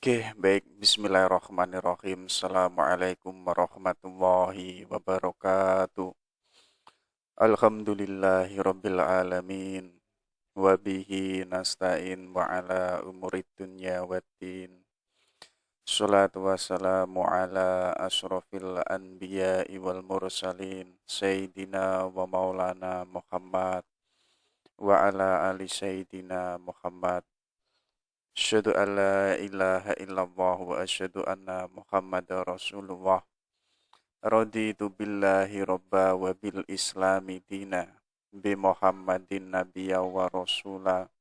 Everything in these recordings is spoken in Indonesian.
Oke, baik. Bismillahirrahmanirrahim. Assalamualaikum warahmatullahi wabarakatuh. Alhamdulillahi rabbil alamin. Wabihi nasta'in wa ala umurid dunya waddin. Salatu wassalamu ala asrafil anbiya'i wal mursalin. Sayyidina wa maulana Muhammad. Wa ala ali Sayyidina Muhammad. Asyhadu an la ilaha illallah wa asyhadu anna Muhammadar Rasulullah. Raditu billahi robba wa bil islami dina. Bi Muhammadin nabiyya wa rasula.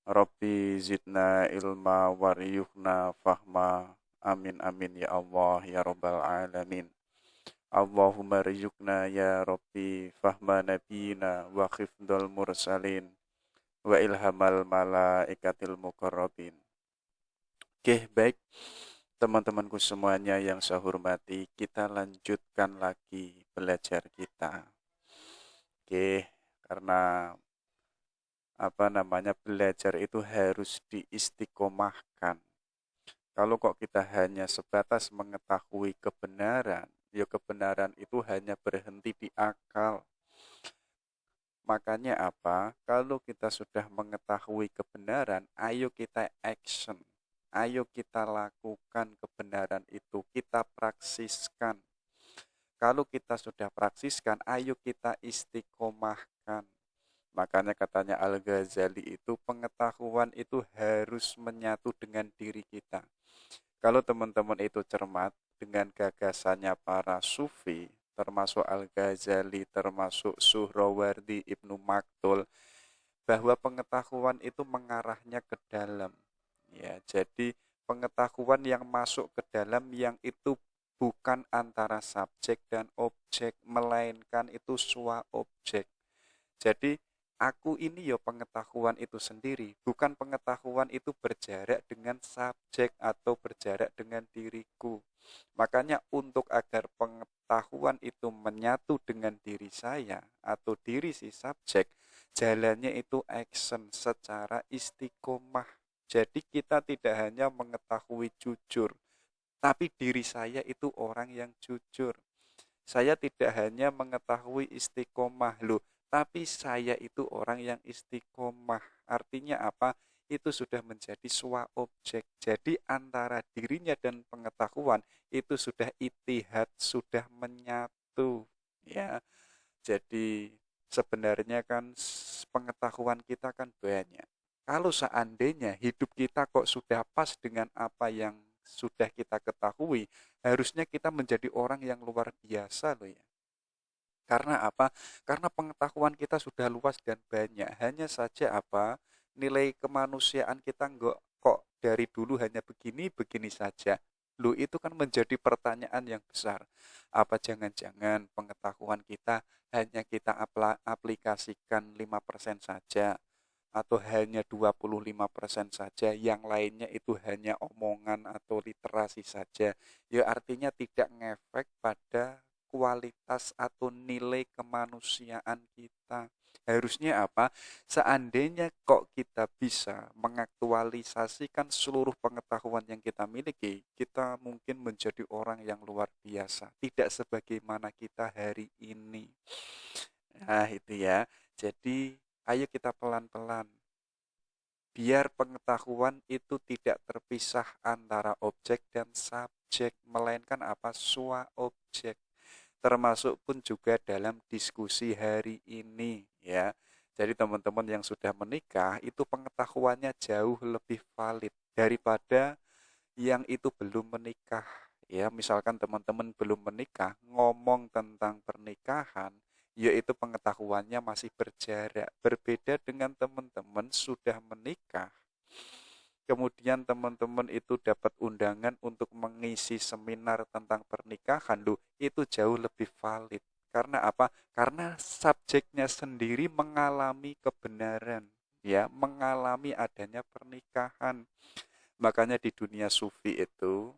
Rabbi zidna ilma wariyuhna fahma. Amin amin ya Allah ya rabbal alamin. Allahumma rizukna ya Rabbi fahma nabiyina wa khifdal mursalin wa ilhamal malaikatil muqarrabin. Oke, baik. Teman-temanku semuanya yang saya hormati, kita lanjutkan lagi belajar kita. Oke, karena belajar itu harus diistiqomahkan. Kalau kok kita hanya sebatas mengetahui kebenaran, ya kebenaran itu hanya berhenti di akal. Makanya apa? Kalau kita sudah mengetahui kebenaran, ayo kita action. Ayo kita lakukan kebenaran itu, kita praksiskan. Kalau kita sudah praksiskan, ayo kita istiqomahkan. Makanya katanya Al-Ghazali itu pengetahuan itu harus menyatu dengan diri kita. Kalau teman-teman itu cermat dengan gagasannya para sufi, termasuk Al-Ghazali, termasuk Suhrawardi, Ibnu Maktul, bahwa pengetahuan itu mengarahnya ke dalam. Ya, jadi pengetahuan yang masuk ke dalam yang itu bukan antara subjek dan objek, melainkan itu sua objek. Jadi aku ini ya pengetahuan itu sendiri, bukan pengetahuan itu berjarak dengan subjek atau berjarak dengan diriku. Makanya untuk agar pengetahuan itu menyatu dengan diri saya atau diri si subjek, jalannya itu action secara istiqomah. Jadi kita tidak hanya mengetahui jujur, tapi diri saya itu orang yang jujur. Saya tidak hanya mengetahui istiqomah loh, tapi saya itu orang yang istiqomah. Artinya apa? Itu sudah menjadi suatu objek. Jadi antara dirinya dan pengetahuan itu sudah itihad, sudah menyatu. Ya, jadi sebenarnya kan pengetahuan kita kan banyak. Kalau seandainya hidup kita kok sudah pas dengan apa yang sudah kita ketahui, harusnya kita menjadi orang yang luar biasa loh ya. Karena apa? Karena pengetahuan kita sudah luas dan banyak. Hanya saja apa? Nilai kemanusiaan kita enggak kok dari dulu hanya begini-begini saja. Loh itu kan menjadi pertanyaan yang besar. Apa jangan-jangan pengetahuan kita hanya kita aplikasikan 5% saja? Atau hanya 25% saja, yang lainnya itu hanya omongan atau literasi saja. Ya artinya tidak ngefek pada kualitas atau nilai kemanusiaan kita. Harusnya apa? Seandainya kok kita bisa mengaktualisasikan seluruh pengetahuan yang kita miliki, kita mungkin menjadi orang yang luar biasa. Tidak sebagaimana kita hari ini. Nah, itu ya. Jadi, ayo kita pelan-pelan. Biar pengetahuan itu tidak terpisah antara objek dan subjek, melainkan apa? Sua objek. Termasuk pun juga dalam diskusi hari ini, ya. Jadi teman-teman yang sudah menikah, itu pengetahuannya jauh lebih valid daripada yang itu belum menikah. Ya, misalkan teman-teman belum menikah, ngomong tentang pernikahan, yaitu pengetahuannya masih berjarak. Berbeda dengan teman-teman sudah menikah, kemudian teman-teman itu dapat undangan untuk mengisi seminar tentang pernikahan, loh, itu jauh lebih valid. Karena apa? Karena subjeknya sendiri mengalami kebenaran, ya, mengalami adanya pernikahan. Makanya di dunia sufi itu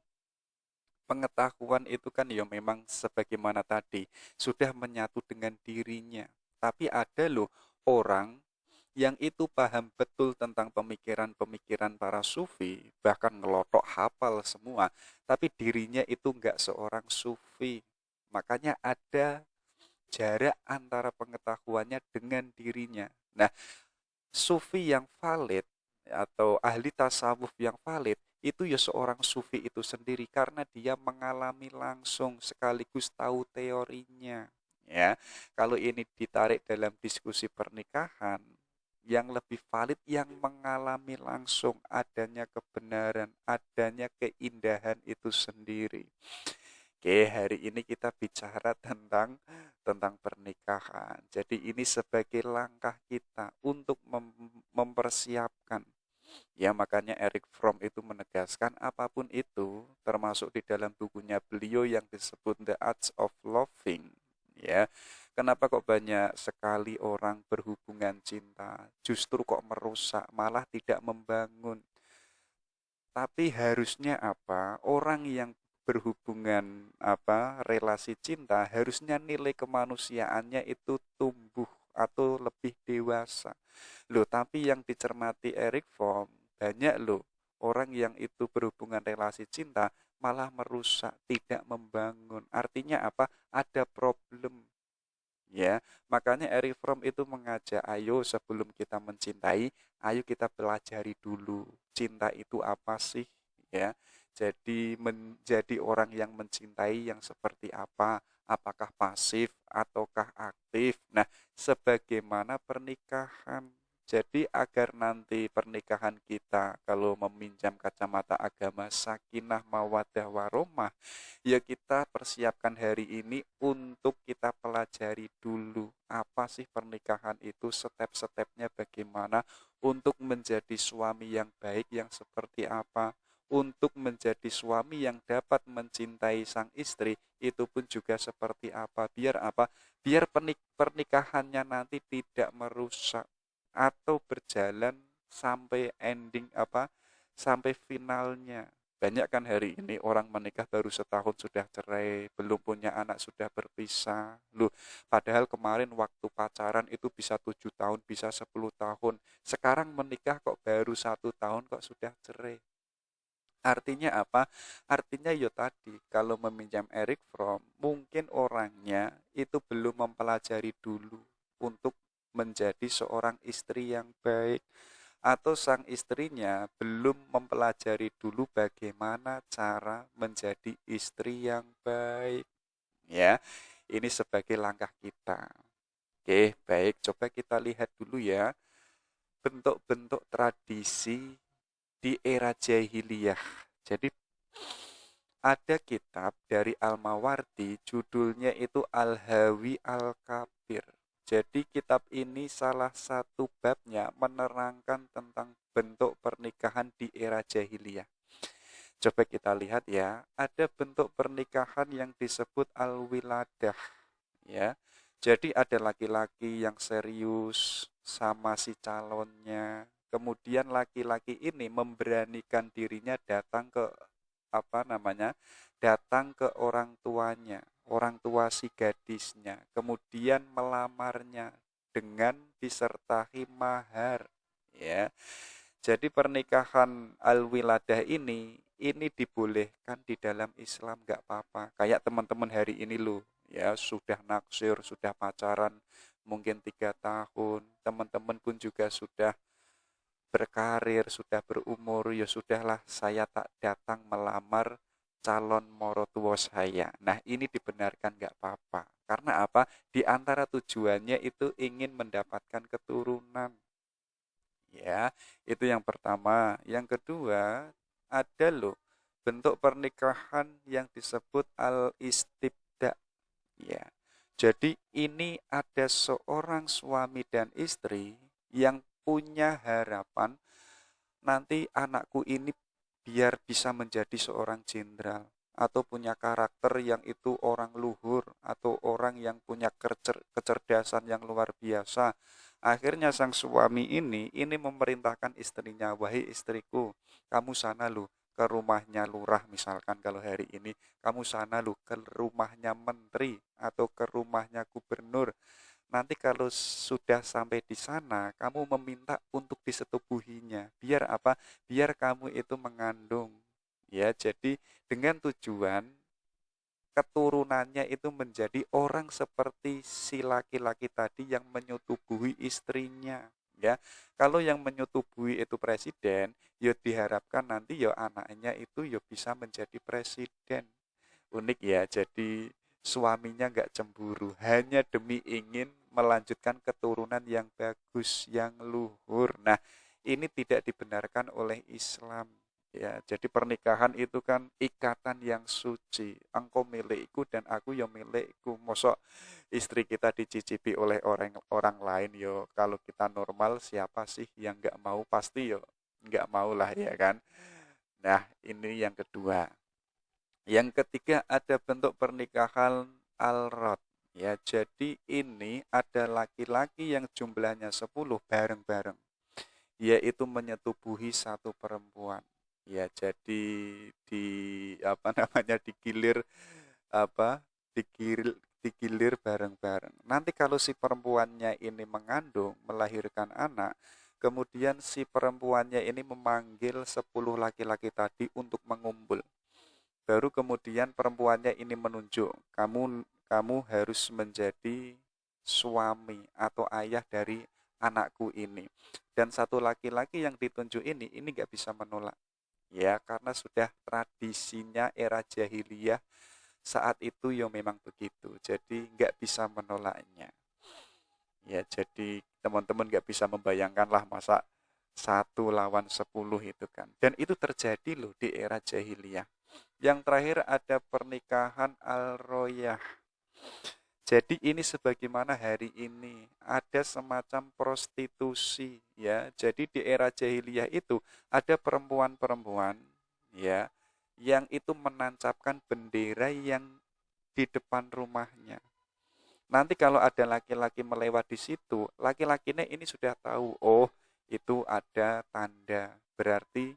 pengetahuan itu kan ya memang sebagaimana tadi sudah menyatu dengan dirinya. Tapi ada loh orang yang itu paham betul tentang pemikiran-pemikiran para sufi, bahkan ngelotok hafal semua, tapi dirinya itu enggak seorang sufi. Makanya ada jarak antara pengetahuannya dengan dirinya. Nah, sufi yang valid atau ahli tasawuf yang valid itu ya seorang sufi itu sendiri karena dia mengalami langsung sekaligus tahu teorinya. Ya, kalau ini ditarik dalam diskusi pernikahan, yang lebih valid yang mengalami langsung adanya kebenaran, adanya keindahan itu sendiri. Oke, hari ini kita bicara tentang pernikahan. Jadi ini sebagai langkah kita untuk mempersiapkan. Ya, makanya Eric Fromm itu menegaskan apapun itu, termasuk di dalam bukunya beliau yang disebut The Art of Loving. Ya, kenapa kok banyak sekali orang berhubungan cinta, justru kok merusak, malah tidak membangun. Tapi harusnya apa? Orang yang berhubungan relasi cinta harusnya nilai kemanusiaannya itu tumbuh atau lebih dewasa. Loh, tapi yang dicermati Eric Fromm banyak loh orang yang itu berhubungan relasi cinta malah merusak, tidak membangun. Artinya apa? Ada problem. Ya, makanya Eric Fromm itu mengajak, ayo sebelum kita mencintai, ayo kita pelajari dulu cinta itu apa sih, ya. Jadi menjadi orang yang mencintai yang seperti apa, apakah pasif ataukah aktif. Nah, sebagaimana pernikahan. Jadi agar nanti pernikahan kita kalau meminjam kacamata agama sakinah mawaddah warahmah, ya kita persiapkan hari ini untuk kita pelajari dulu apa sih pernikahan itu, step-stepnya bagaimana untuk menjadi suami yang baik yang seperti apa, untuk menjadi suami yang dapat mencintai sang istri itu pun juga seperti apa, biar pernikahannya nanti tidak merusak atau berjalan sampai ending sampai finalnya. Banyak kan hari ini orang menikah baru setahun sudah cerai, belum punya anak sudah berpisah. Loh, padahal kemarin waktu pacaran itu bisa 7 tahun, bisa 10 tahun. Sekarang menikah kok baru 1 tahun kok sudah cerai. Artinya apa? Artinya yo tadi, kalau meminjam Eric Fromm, mungkin orangnya itu belum mempelajari dulu untuk menjadi seorang istri yang baik, atau sang istrinya belum mempelajari dulu bagaimana cara menjadi istri yang baik. Ya, ini sebagai langkah kita. Oke, baik, coba kita lihat dulu ya bentuk-bentuk tradisi di era jahiliyah. Jadi ada kitab dari Al-Mawardi, judulnya itu Al-Hawi Al-Kabir. Jadi kitab ini salah satu babnya menerangkan tentang bentuk pernikahan di era jahiliyah. Coba kita lihat ya, ada bentuk pernikahan yang disebut al-wiladah, ya. Jadi ada laki-laki yang serius sama si calonnya. Kemudian laki-laki ini memberanikan dirinya datang ke apa namanya? Datang ke orang tuanya, orang tua si gadisnya. Kemudian melamarnya dengan disertai mahar, ya. Jadi pernikahan al-wiladah ini dibolehkan di dalam Islam, nggak apa-apa. Kayak teman-teman hari ini loh, ya sudah naksir, sudah pacaran mungkin 3 tahun, teman-teman pun juga sudah berkarir, sudah berumur, ya sudahlah saya tak datang melamar calon morotuwo saya. Nah ini dibenarkan nggak apa-apa. Karena apa? Di antara tujuannya itu ingin mendapatkan keturunan. Ya, itu yang pertama. Yang kedua, ada loh bentuk pernikahan yang disebut al-istibda. Ya. Jadi ini ada seorang suami dan istri yang punya harapan nanti anakku ini biar bisa menjadi seorang jenderal atau punya karakter yang itu orang luhur atau orang yang punya kecerdasan yang luar biasa. Akhirnya sang suami ini memerintahkan istrinya, wahai istriku, kamu sana lu ke rumahnya lurah misalkan kalau hari ini, kamu sana lu ke rumahnya menteri atau ke rumahnya gubernur, Nanti kalau sudah sampai di sana, kamu meminta untuk disetubuhinya. Biar apa? Biar kamu itu mengandung. Ya, jadi dengan tujuan keturunannya itu menjadi orang seperti si laki-laki tadi yang menyetubuhi istrinya. Ya, kalau yang menyetubuhi itu presiden, ya diharapkan nanti ya anaknya itu ya bisa menjadi presiden. Unik ya, jadi suaminya nggak cemburu, hanya demi ingin melanjutkan keturunan yang bagus, yang luhur. Nah, ini tidak dibenarkan oleh Islam. Ya, jadi pernikahan itu kan ikatan yang suci. Engkau milikku dan aku yang milikku. Mosok istri kita dicicipi oleh orang orang lain yo. Kalau kita normal siapa sih yang nggak mau? Pasti yo nggak mau lah ya kan. Nah, ini yang kedua. Yang ketiga ada bentuk pernikahan al-rod. Ya, jadi ini ada laki-laki yang jumlahnya 10 bareng-bareng, yaitu menyetubuhi satu perempuan. Ya, jadi di apa namanya digilir apa digilir bareng-bareng. Nanti kalau si perempuannya ini mengandung, melahirkan anak, kemudian si perempuannya ini memanggil 10 laki-laki tadi untuk mengumpul. Baru kemudian perempuannya ini menunjuk, kamu harus menjadi suami atau ayah dari anakku ini. Dan satu laki-laki yang ditunjuk ini nggak bisa menolak. Ya, karena sudah tradisinya era jahiliyah saat itu ya memang begitu. Jadi nggak bisa menolaknya. Ya, jadi teman-teman nggak bisa membayangkan lah masa 1 lawan 10 itu kan. Dan itu terjadi loh di era jahiliyah. Yang terakhir ada pernikahan al-royah. Jadi ini sebagaimana hari ini ada semacam prostitusi ya. Jadi di era jahiliyah itu ada perempuan-perempuan ya yang itu menancapkan bendera yang di depan rumahnya. Nanti kalau ada laki-laki melewat di situ, laki-lakinya ini sudah tahu, oh itu ada tanda. Berarti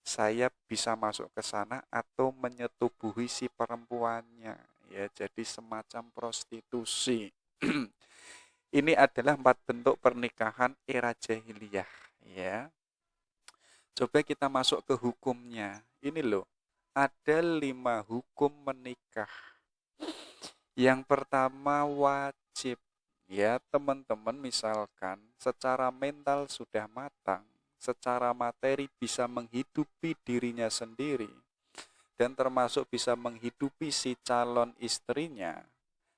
saya bisa masuk ke sana atau menyetubuhi si perempuannya. Ya, jadi semacam prostitusi. Ini adalah 4 bentuk pernikahan era jahiliyah. Ya, coba kita masuk ke hukumnya. Ini loh, ada 5 hukum menikah. Yang pertama wajib. Ya, teman-teman misalkan secara mental sudah matang, secara materi bisa menghidupi dirinya sendiri, dan termasuk bisa menghidupi si calon istrinya.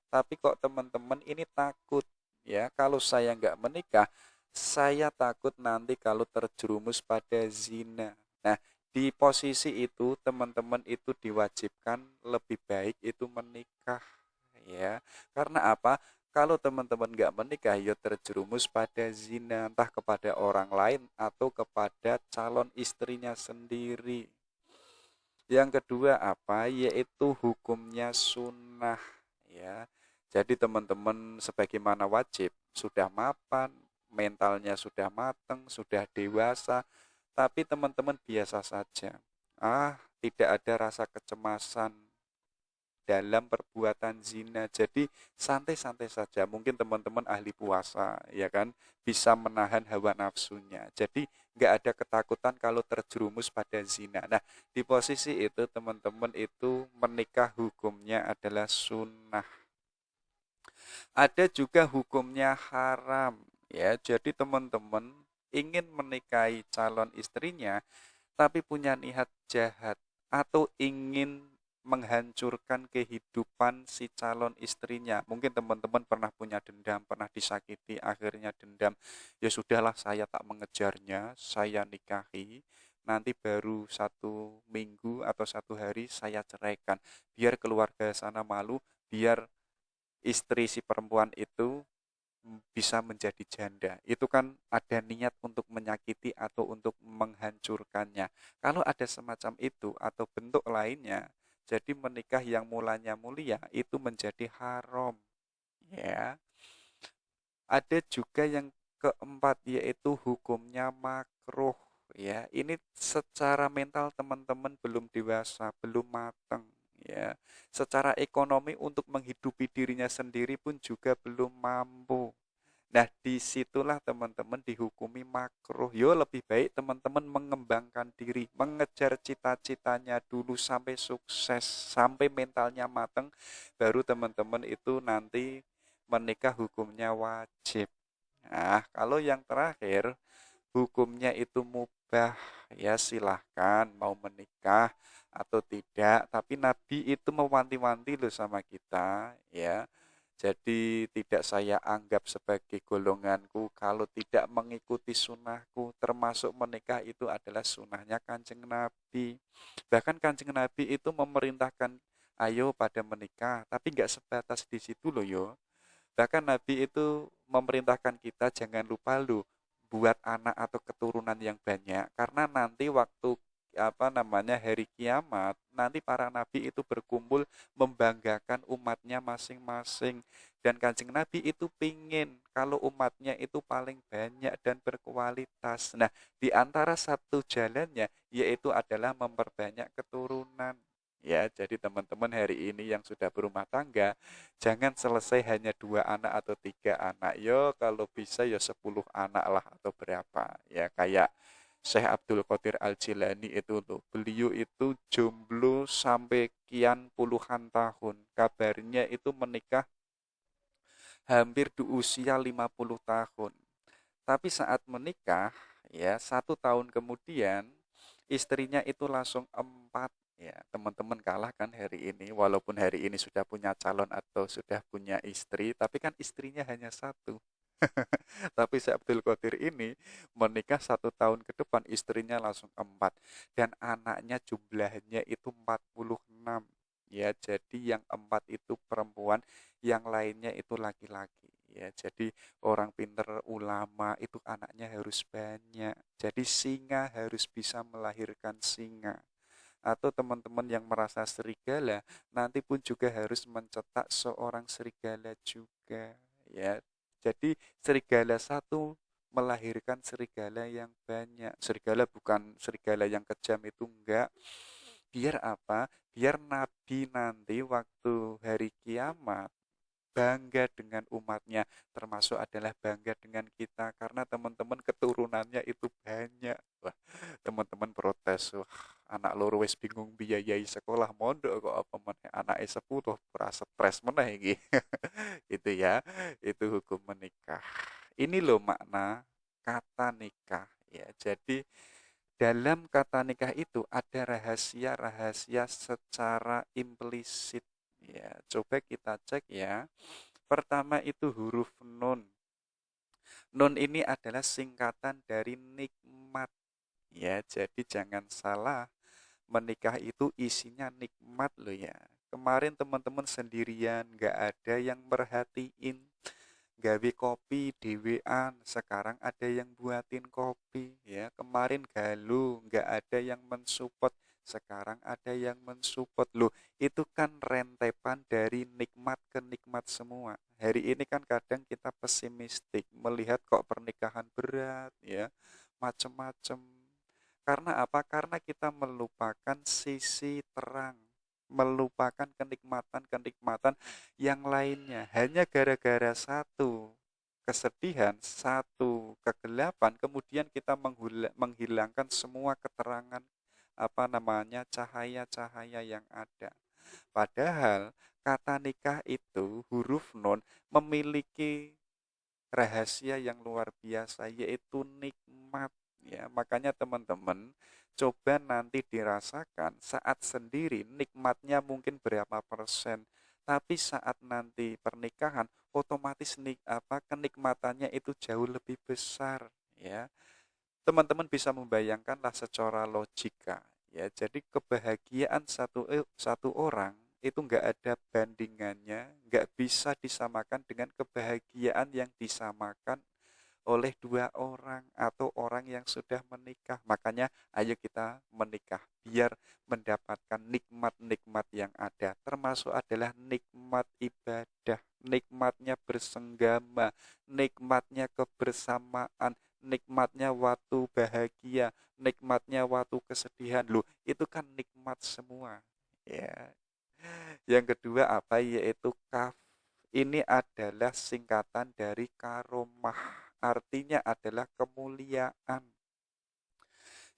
Tapi kok teman-teman ini takut, ya kalau saya nggak menikah, saya takut nanti kalau terjerumus pada zina. Nah, di posisi itu teman-teman itu diwajibkan lebih baik itu menikah, ya. Karena apa? Kalau teman-teman nggak menikah, ya terjerumus pada zina, entah kepada orang lain atau kepada calon istrinya sendiri. Yang kedua apa? Yaitu hukumnya sunnah, ya. Jadi teman-teman sebagaimana wajib, sudah mapan, mentalnya sudah matang, sudah dewasa, tapi teman-teman biasa saja. Tidak ada rasa kecemasan dalam perbuatan zina. Jadi santai-santai saja. Mungkin teman-teman ahli puasa, ya kan, bisa menahan hawa nafsunya. Jadi nggak ada ketakutan kalau terjerumus pada zina. Nah, di posisi itu teman-teman itu menikah hukumnya adalah sunnah. Ada juga hukumnya haram. Ya, jadi teman-teman ingin menikahi calon istrinya, tapi punya niat jahat atau ingin menghancurkan kehidupan si calon istrinya. Mungkin teman-teman pernah punya dendam, pernah disakiti, akhirnya dendam. Ya sudahlah, saya tak mengejarnya, saya nikahi. Nanti baru 1 minggu atau 1 hari saya ceraikan. Biar keluarga sana malu, biar istri si perempuan itu bisa menjadi janda. Itu kan ada niat untuk menyakiti atau untuk menghancurkannya. Kalau ada semacam itu atau bentuk lainnya, jadi menikah yang mulanya mulia itu menjadi haram. Ya. Ada juga yang keempat yaitu hukumnya makruh. Ya, ini secara mental teman-teman belum dewasa, belum matang. ya. Secara ekonomi untuk menghidupi dirinya sendiri pun juga belum mampu. Nah, disitulah teman-teman dihukumi makruh. Yo, lebih baik teman-teman mengembangkan diri, mengejar cita-citanya dulu sampai sukses, sampai mentalnya mateng, baru teman-teman itu nanti menikah hukumnya wajib. Nah, kalau yang terakhir, hukumnya itu mubah, ya silahkan mau menikah atau tidak, tapi Nabi itu mewanti-wanti loh sama kita, ya. Jadi tidak saya anggap sebagai golonganku kalau tidak mengikuti sunnahku, termasuk menikah itu adalah sunnahnya Kanjeng Nabi. Bahkan Kanjeng Nabi itu memerintahkan ayo pada menikah, tapi nggak sebatas di situ loh yo. Bahkan Nabi itu memerintahkan kita jangan lupa lu buat anak atau keturunan yang banyak, karena nanti waktu hari kiamat, nanti para nabi itu berkumpul membanggakan umatnya masing-masing, dan Kanjeng Nabi itu pingin kalau umatnya itu paling banyak dan berkualitas. Nah, di antara satu jalannya yaitu adalah memperbanyak keturunan. Ya, jadi teman-teman hari ini yang sudah berumah tangga, jangan selesai hanya 2 anak atau 3 anak. Yo, kalau bisa ya 10 anak lah atau berapa. Ya, kayak Syekh Abdul Qadir Al-Jilani itu tuh. Beliau itu jomblo sampai kian puluhan tahun. Kabarnya itu menikah hampir di usia 50 tahun. Tapi saat menikah, ya 1 tahun kemudian, istrinya itu langsung 4. Ya, teman-teman kalah kan hari ini, walaupun hari ini sudah punya calon atau sudah punya istri, tapi kan istrinya hanya 1. Tapi si Abdul Qadir ini menikah 1 tahun ke depan, istrinya langsung 4. Dan anaknya jumlahnya itu 46. Ya, jadi yang 4 itu perempuan, yang lainnya itu laki-laki. Ya, jadi orang pinter ulama itu anaknya harus banyak. Jadi singa harus bisa melahirkan singa. Atau teman-teman yang merasa serigala, nanti pun juga harus mencetak seorang serigala juga. Ya, jadi serigala satu melahirkan serigala yang banyak. Serigala bukan serigala yang kejam, itu enggak. Biar apa? Biar Nabi nanti waktu hari kiamat bangga dengan umatnya, termasuk adalah bangga dengan kita, karena teman-teman keturunannya itu banyak. Wah, teman-teman protes, wah, anak loro wis bingung biayai sekolah mondok kok apa meneh anake 10 ora stres meneh iki. Itu ya, itu hukum menikah. Ini loh makna kata nikah ya. Jadi dalam kata nikah itu ada rahasia-rahasia secara implisit. Ya, coba kita cek ya. Pertama itu huruf nun. Nun ini adalah singkatan dari nikmat. Ya, jadi jangan salah. Menikah itu isinya nikmat loh ya. Kemarin teman-teman sendirian, gak ada yang merhatiin. Gawe kopi dewean, sekarang ada yang buatin kopi ya. Kemarin galuh, nggak ada yang mensupport, sekarang ada yang mensupport loh. Itu kan rentetan dari nikmat ke nikmat semua. Hari ini kan kadang kita pesimistik melihat kok pernikahan berat ya, macem-macem. Karena apa? Karena kita melupakan sisi terang, melupakan kenikmatan-kenikmatan yang lainnya. Hanya gara-gara satu kesedihan, satu kegelapan, kemudian kita menghilangkan semua keterangan cahaya-cahaya yang ada. Padahal kata nikah itu huruf nun memiliki rahasia yang luar biasa, yaitu nikmat ya. Makanya teman-teman coba nanti dirasakan saat sendiri nikmatnya mungkin berapa persen, tapi saat nanti pernikahan otomatis kenikmatannya itu jauh lebih besar ya. Teman-teman bisa membayangkanlah secara logika ya. Jadi kebahagiaan satu orang itu nggak ada bandingannya, nggak bisa disamakan dengan kebahagiaan yang disamakan oleh 2 orang atau orang yang sudah menikah. Makanya ayo kita menikah biar mendapatkan nikmat-nikmat yang ada, termasuk adalah nikmat ibadah, nikmatnya bersenggama, nikmatnya kebersamaan, nikmatnya waktu bahagia, nikmatnya waktu kesedihan. Loh, itu kan nikmat semua. Ya, Yang kedua apa? Yaitu kaf. Ini adalah singkatan dari karomah. Artinya adalah kemuliaan.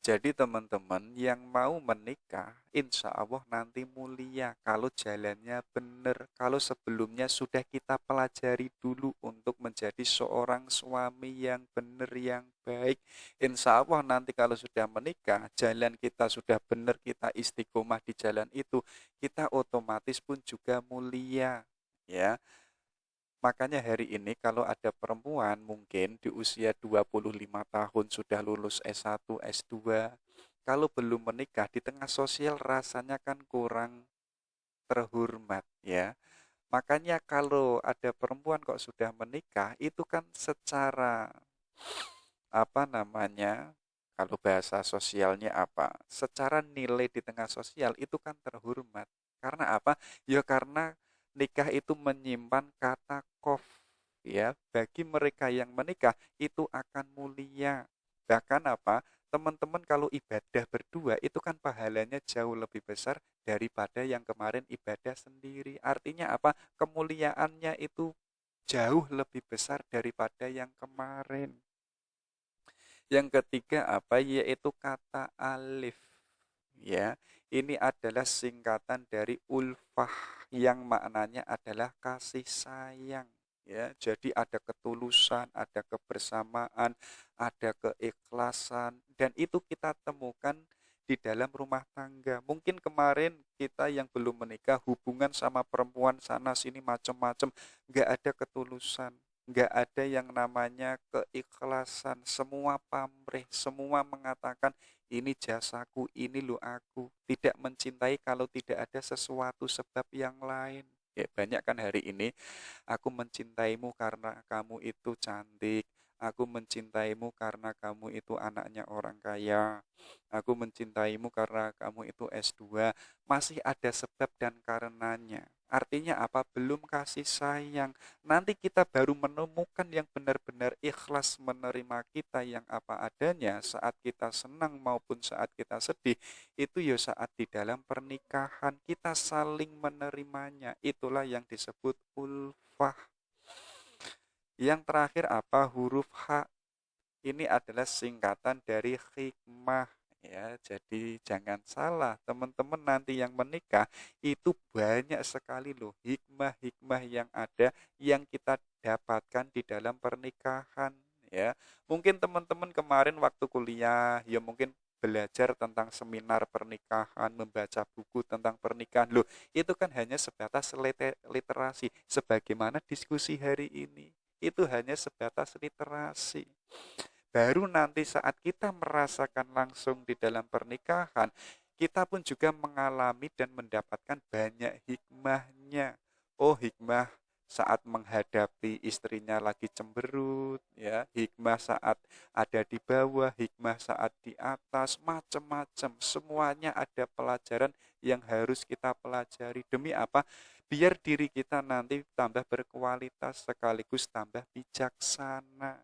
Jadi teman-teman yang mau menikah, insya Allah nanti mulia kalau jalannya benar. Kalau sebelumnya sudah kita pelajari dulu untuk menjadi seorang suami yang benar, yang baik. Insya Allah nanti kalau sudah menikah, jalan kita sudah benar, kita istiqomah di jalan itu, kita otomatis pun juga mulia. Ya, makanya hari ini kalau ada perempuan mungkin di usia 25 tahun sudah lulus S1, S2, kalau belum menikah di tengah sosial rasanya kan kurang terhormat ya. Makanya kalau ada perempuan kok sudah menikah itu kan secara apa namanya? Kalau bahasa sosialnya apa? Secara nilai di tengah sosial itu kan terhormat. Karena apa? Ya karena nikah itu menyimpan kata kof ya. Bagi mereka yang menikah itu akan mulia. Bahkan apa? Teman-teman kalau ibadah berdua itu kan pahalanya jauh lebih besar daripada yang kemarin ibadah sendiri. Artinya apa? Kemuliaannya itu jauh lebih besar daripada yang kemarin. Yang ketiga apa? Yaitu kata alif. Ya, ini adalah singkatan dari ulfah yang maknanya adalah kasih sayang. Ya, jadi ada ketulusan, ada kebersamaan, ada keikhlasan, dan itu kita temukan di dalam rumah tangga. Mungkin kemarin kita yang belum menikah hubungan sama perempuan sana sini macam-macam, nggak ada ketulusan, nggak ada yang namanya keikhlasan, semua pamrih, semua mengatakan ini jasaku, ini lo aku. Tidak mencintai kalau tidak ada sesuatu sebab yang lain. Ya, banyak kan hari ini, aku mencintaimu karena kamu itu cantik. Aku mencintaimu karena kamu itu anaknya orang kaya. Aku mencintaimu karena kamu itu S2. Masih ada sebab dan karenanya. Artinya apa? Belum kasih sayang. Nanti kita baru menemukan yang benar-benar ikhlas menerima kita yang apa adanya saat kita senang maupun saat kita sedih. Itu ya saat di dalam pernikahan kita saling menerimanya. Itulah yang disebut ulfah. Yang terakhir apa? Huruf H. Ini adalah singkatan dari hikmah ya. Jadi jangan salah, teman-teman nanti yang menikah itu banyak sekali loh hikmah-hikmah yang ada yang kita dapatkan di dalam pernikahan ya. Mungkin teman-teman kemarin waktu kuliah ya mungkin belajar tentang seminar pernikahan, membaca buku tentang pernikahan. Loh, itu kan hanya sebatas literasi sebagaimana diskusi hari ini. Itu hanya sebatas literasi. Baru nanti saat kita merasakan langsung di dalam pernikahan, kita pun juga mengalami dan mendapatkan banyak hikmahnya. Oh, hikmah saat menghadapi istrinya lagi cemberut, ya, hikmah saat ada di bawah, hikmah saat di atas, macam-macam. Semuanya ada pelajaran yang harus kita pelajari. Demi apa? Biar diri kita nanti tambah berkualitas sekaligus tambah bijaksana.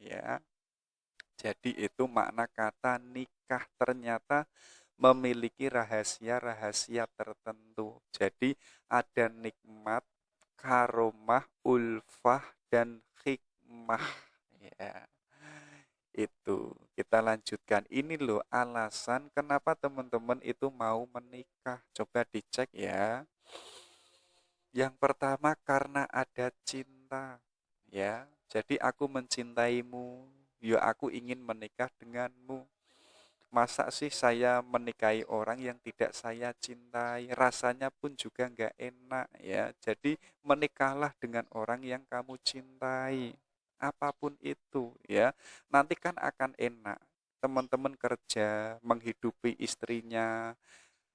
Ya, jadi itu makna kata nikah ternyata memiliki rahasia-rahasia tertentu. Jadi ada nikmat, karomah, ulfah, dan hikmah. Ya, itu. Kita lanjutkan. Ini loh alasan kenapa teman-teman itu mau menikah. Coba dicek ya. Yang pertama karena ada cinta. Ya, jadi aku mencintaimu, ya aku ingin menikah denganmu. Masa sih saya menikahi orang yang tidak saya cintai, rasanya pun juga nggak enak ya. Jadi menikahlah dengan orang yang kamu cintai, apapun itu ya. Nanti kan akan enak. Teman-teman kerja, menghidupi istrinya,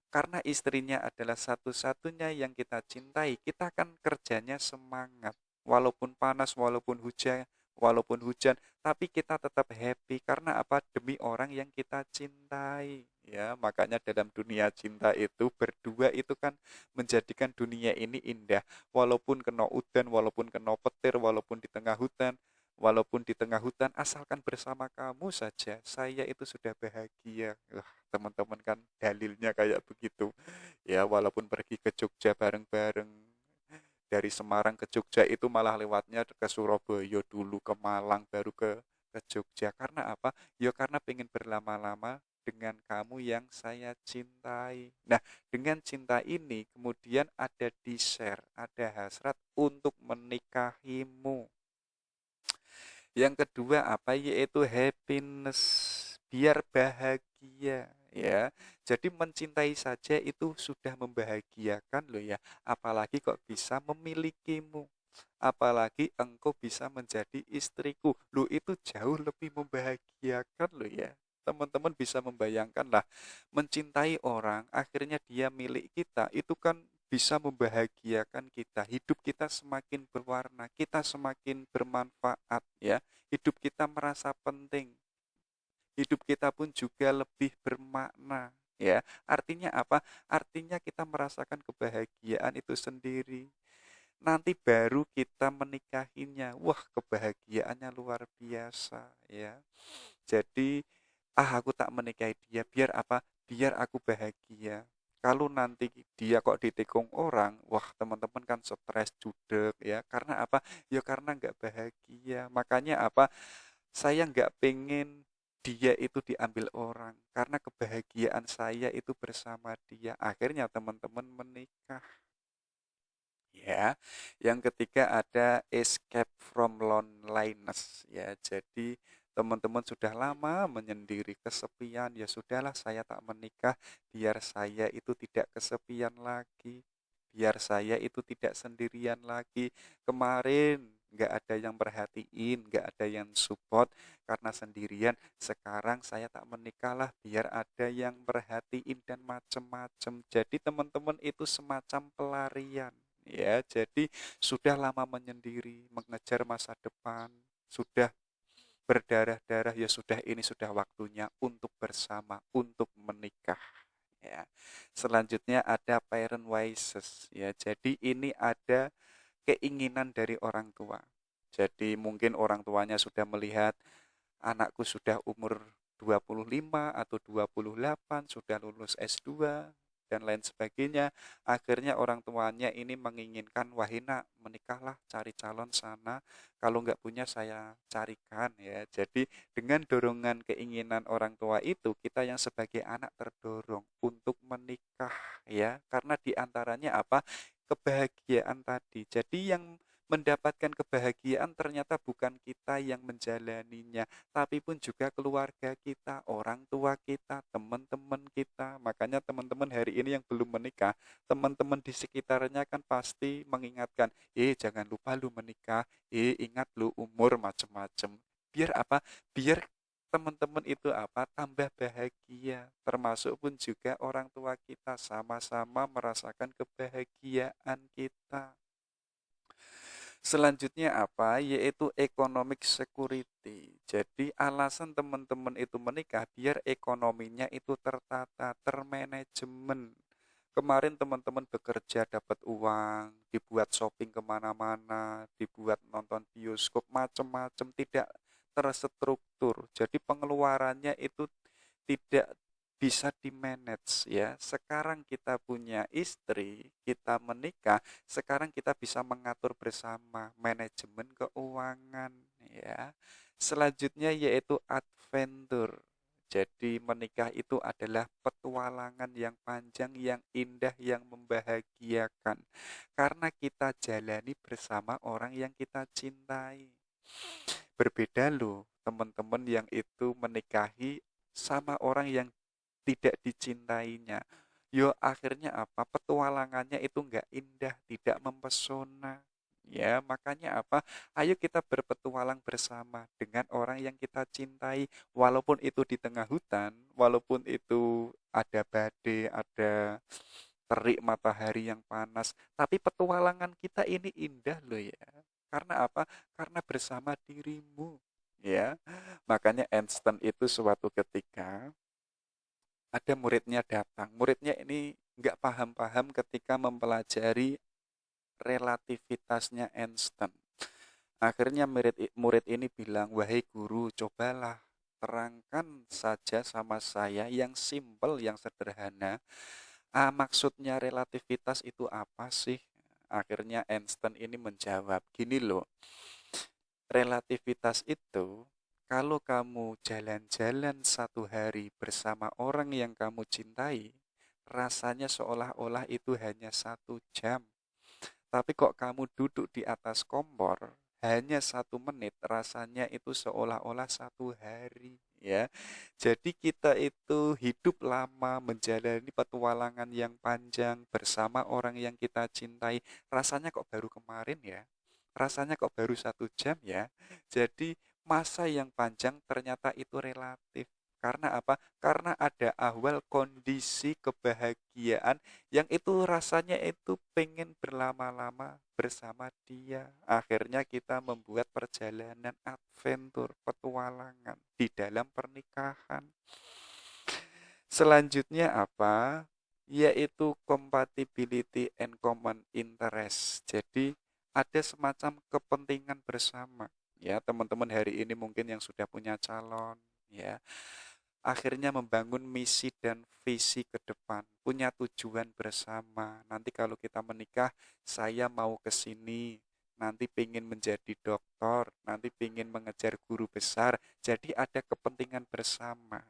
karena istrinya adalah satu-satunya yang kita cintai, kita kan kerjanya semangat. Walaupun panas, walaupun hujan, tapi kita tetap happy karena apa? Demi orang yang kita cintai. Ya, makanya dalam dunia cinta itu berdua itu kan menjadikan dunia ini indah. Walaupun kena udan, walaupun kena petir, walaupun di tengah hutan, asalkan bersama kamu saja, saya itu sudah bahagia. Wah, teman-teman kan dalilnya kayak begitu. Ya, walaupun pergi ke Jogja bareng-bareng, dari Semarang ke Jogja itu malah lewatnya ke Surabaya dulu, ke Malang, baru ke Jogja. Karena apa? Ya karena pengen berlama-lama dengan kamu yang saya cintai. Nah, dengan cinta ini kemudian ada desire, ada hasrat untuk menikahimu. Yang kedua apa? Yaitu happiness, biar bahagia ya. Jadi mencintai saja itu sudah membahagiakan loh ya. Apalagi kok bisa memilikimu. Apalagi engkau bisa menjadi istriku. Loh itu jauh lebih membahagiakan loh ya. Teman-teman bisa membayangkan lah, mencintai orang, akhirnya dia milik kita, itu kan bisa membahagiakan kita. Hidup kita semakin berwarna, kita semakin bermanfaat ya. Hidup kita merasa penting, hidup kita pun juga lebih bermakna ya. Artinya apa? Artinya kita merasakan kebahagiaan itu sendiri. Nanti baru kita menikahinya. Wah, kebahagiaannya luar biasa ya. Jadi, aku tak menikahi dia biar apa? Biar aku bahagia. Kalau nanti dia kok ditikung orang, wah teman-teman kan stres judek ya. Karena apa? Ya karena nggak bahagia. Makanya apa? Saya nggak pengen dia itu diambil orang. Karena kebahagiaan saya itu bersama dia. Akhirnya teman-teman menikah. Ya, yang ketiga ada escape from loneliness ya. Jadi teman-teman sudah lama menyendiri, kesepian, ya sudahlah saya tak menikah biar saya itu tidak kesepian lagi. Biar saya itu tidak sendirian lagi. Kemarin nggak ada yang perhatiin, nggak ada yang support karena sendirian. Sekarang saya tak menikah lah biar ada yang perhatiin dan macem-macem. Jadi teman-teman itu semacam pelarian ya. Jadi sudah lama menyendiri, mengejar masa depan, sudah berdarah-darah, ya sudah, ini sudah waktunya untuk bersama, untuk menikah ya. Selanjutnya ada parent wishes ya. Jadi ini ada keinginan dari orang tua. Jadi mungkin orang tuanya sudah melihat anakku sudah umur 25 atau 28, sudah lulus S2 dan lain sebagainya. Akhirnya orang tuanya ini menginginkan, wahina menikahlah, cari calon sana. Kalau nggak punya saya carikan ya. Jadi dengan dorongan keinginan orang tua itu, kita yang sebagai anak terdorong untuk menikah ya. Karena diantaranya apa? Kebahagiaan tadi. Jadi yang mendapatkan kebahagiaan ternyata bukan kita yang menjalaninya, tapi pun juga keluarga kita, orang tua kita, teman-teman kita. Makanya teman-teman hari ini yang belum menikah, teman-teman di sekitarnya kan pasti mengingatkan, jangan lupa lu menikah, ingat lu umur macem-macem. Biar apa? Biar teman-teman itu apa? Tambah bahagia. Termasuk pun juga orang tua kita sama-sama merasakan kebahagiaan kita. Selanjutnya apa? Yaitu economic security. Jadi alasan teman-teman itu menikah biar ekonominya itu tertata, termanajemen. Kemarin teman-teman bekerja dapat uang, dibuat shopping kemana-mana, dibuat nonton bioskop, macam-macam, tidak terstruktur. Jadi pengeluarannya itu tidak bisa di-manage ya. Sekarang kita punya istri, kita menikah, sekarang kita bisa mengatur bersama manajemen keuangan ya. Selanjutnya yaitu adventure. Jadi menikah itu adalah petualangan yang panjang, yang indah, yang membahagiakan. Karena kita jalani bersama orang yang kita cintai. Berbeda loh teman-teman yang itu menikahi sama orang yang tidak dicintainya. Yo akhirnya apa? Petualangannya itu nggak indah, tidak mempesona. Ya, makanya apa? Ayo kita berpetualang bersama dengan orang yang kita cintai, walaupun itu di tengah hutan, walaupun itu ada badai, ada terik matahari yang panas, tapi petualangan kita ini indah loh ya. Karena apa? Karena bersama dirimu, ya. Makanya Einstein itu suatu ketika ada muridnya datang. Muridnya ini nggak paham-paham ketika mempelajari relativitasnya Einstein. Akhirnya murid ini bilang, wahai guru, cobalah terangkan saja sama saya yang simpel, yang sederhana. Maksudnya relativitas itu apa sih? Akhirnya Einstein ini menjawab, gini loh, relativitas itu kalau kamu jalan-jalan satu hari bersama orang yang kamu cintai, rasanya seolah-olah itu hanya 1 jam. Tapi kok kamu duduk di atas kompor, hanya 1 menit, rasanya itu seolah-olah 1 hari. Ya, jadi kita itu hidup lama menjalani petualangan yang panjang bersama orang yang kita cintai. Rasanya kok baru kemarin ya? Rasanya kok baru 1 jam ya? Jadi masa yang panjang ternyata itu relatif. Karena apa? Karena ada ahwal kondisi kebahagiaan yang itu rasanya itu pengen berlama-lama bersama dia. Akhirnya kita membuat perjalanan adventure, petualangan di dalam pernikahan. Selanjutnya apa? Yaitu compatibility and common interest. Jadi ada semacam kepentingan bersama. Ya, teman-teman hari ini mungkin yang sudah punya calon, ya, akhirnya membangun misi dan visi ke depan, punya tujuan bersama. Nanti kalau kita menikah, saya mau ke sini, nanti pengen menjadi dokter, nanti pengen mengejar guru besar. Jadi ada kepentingan bersama.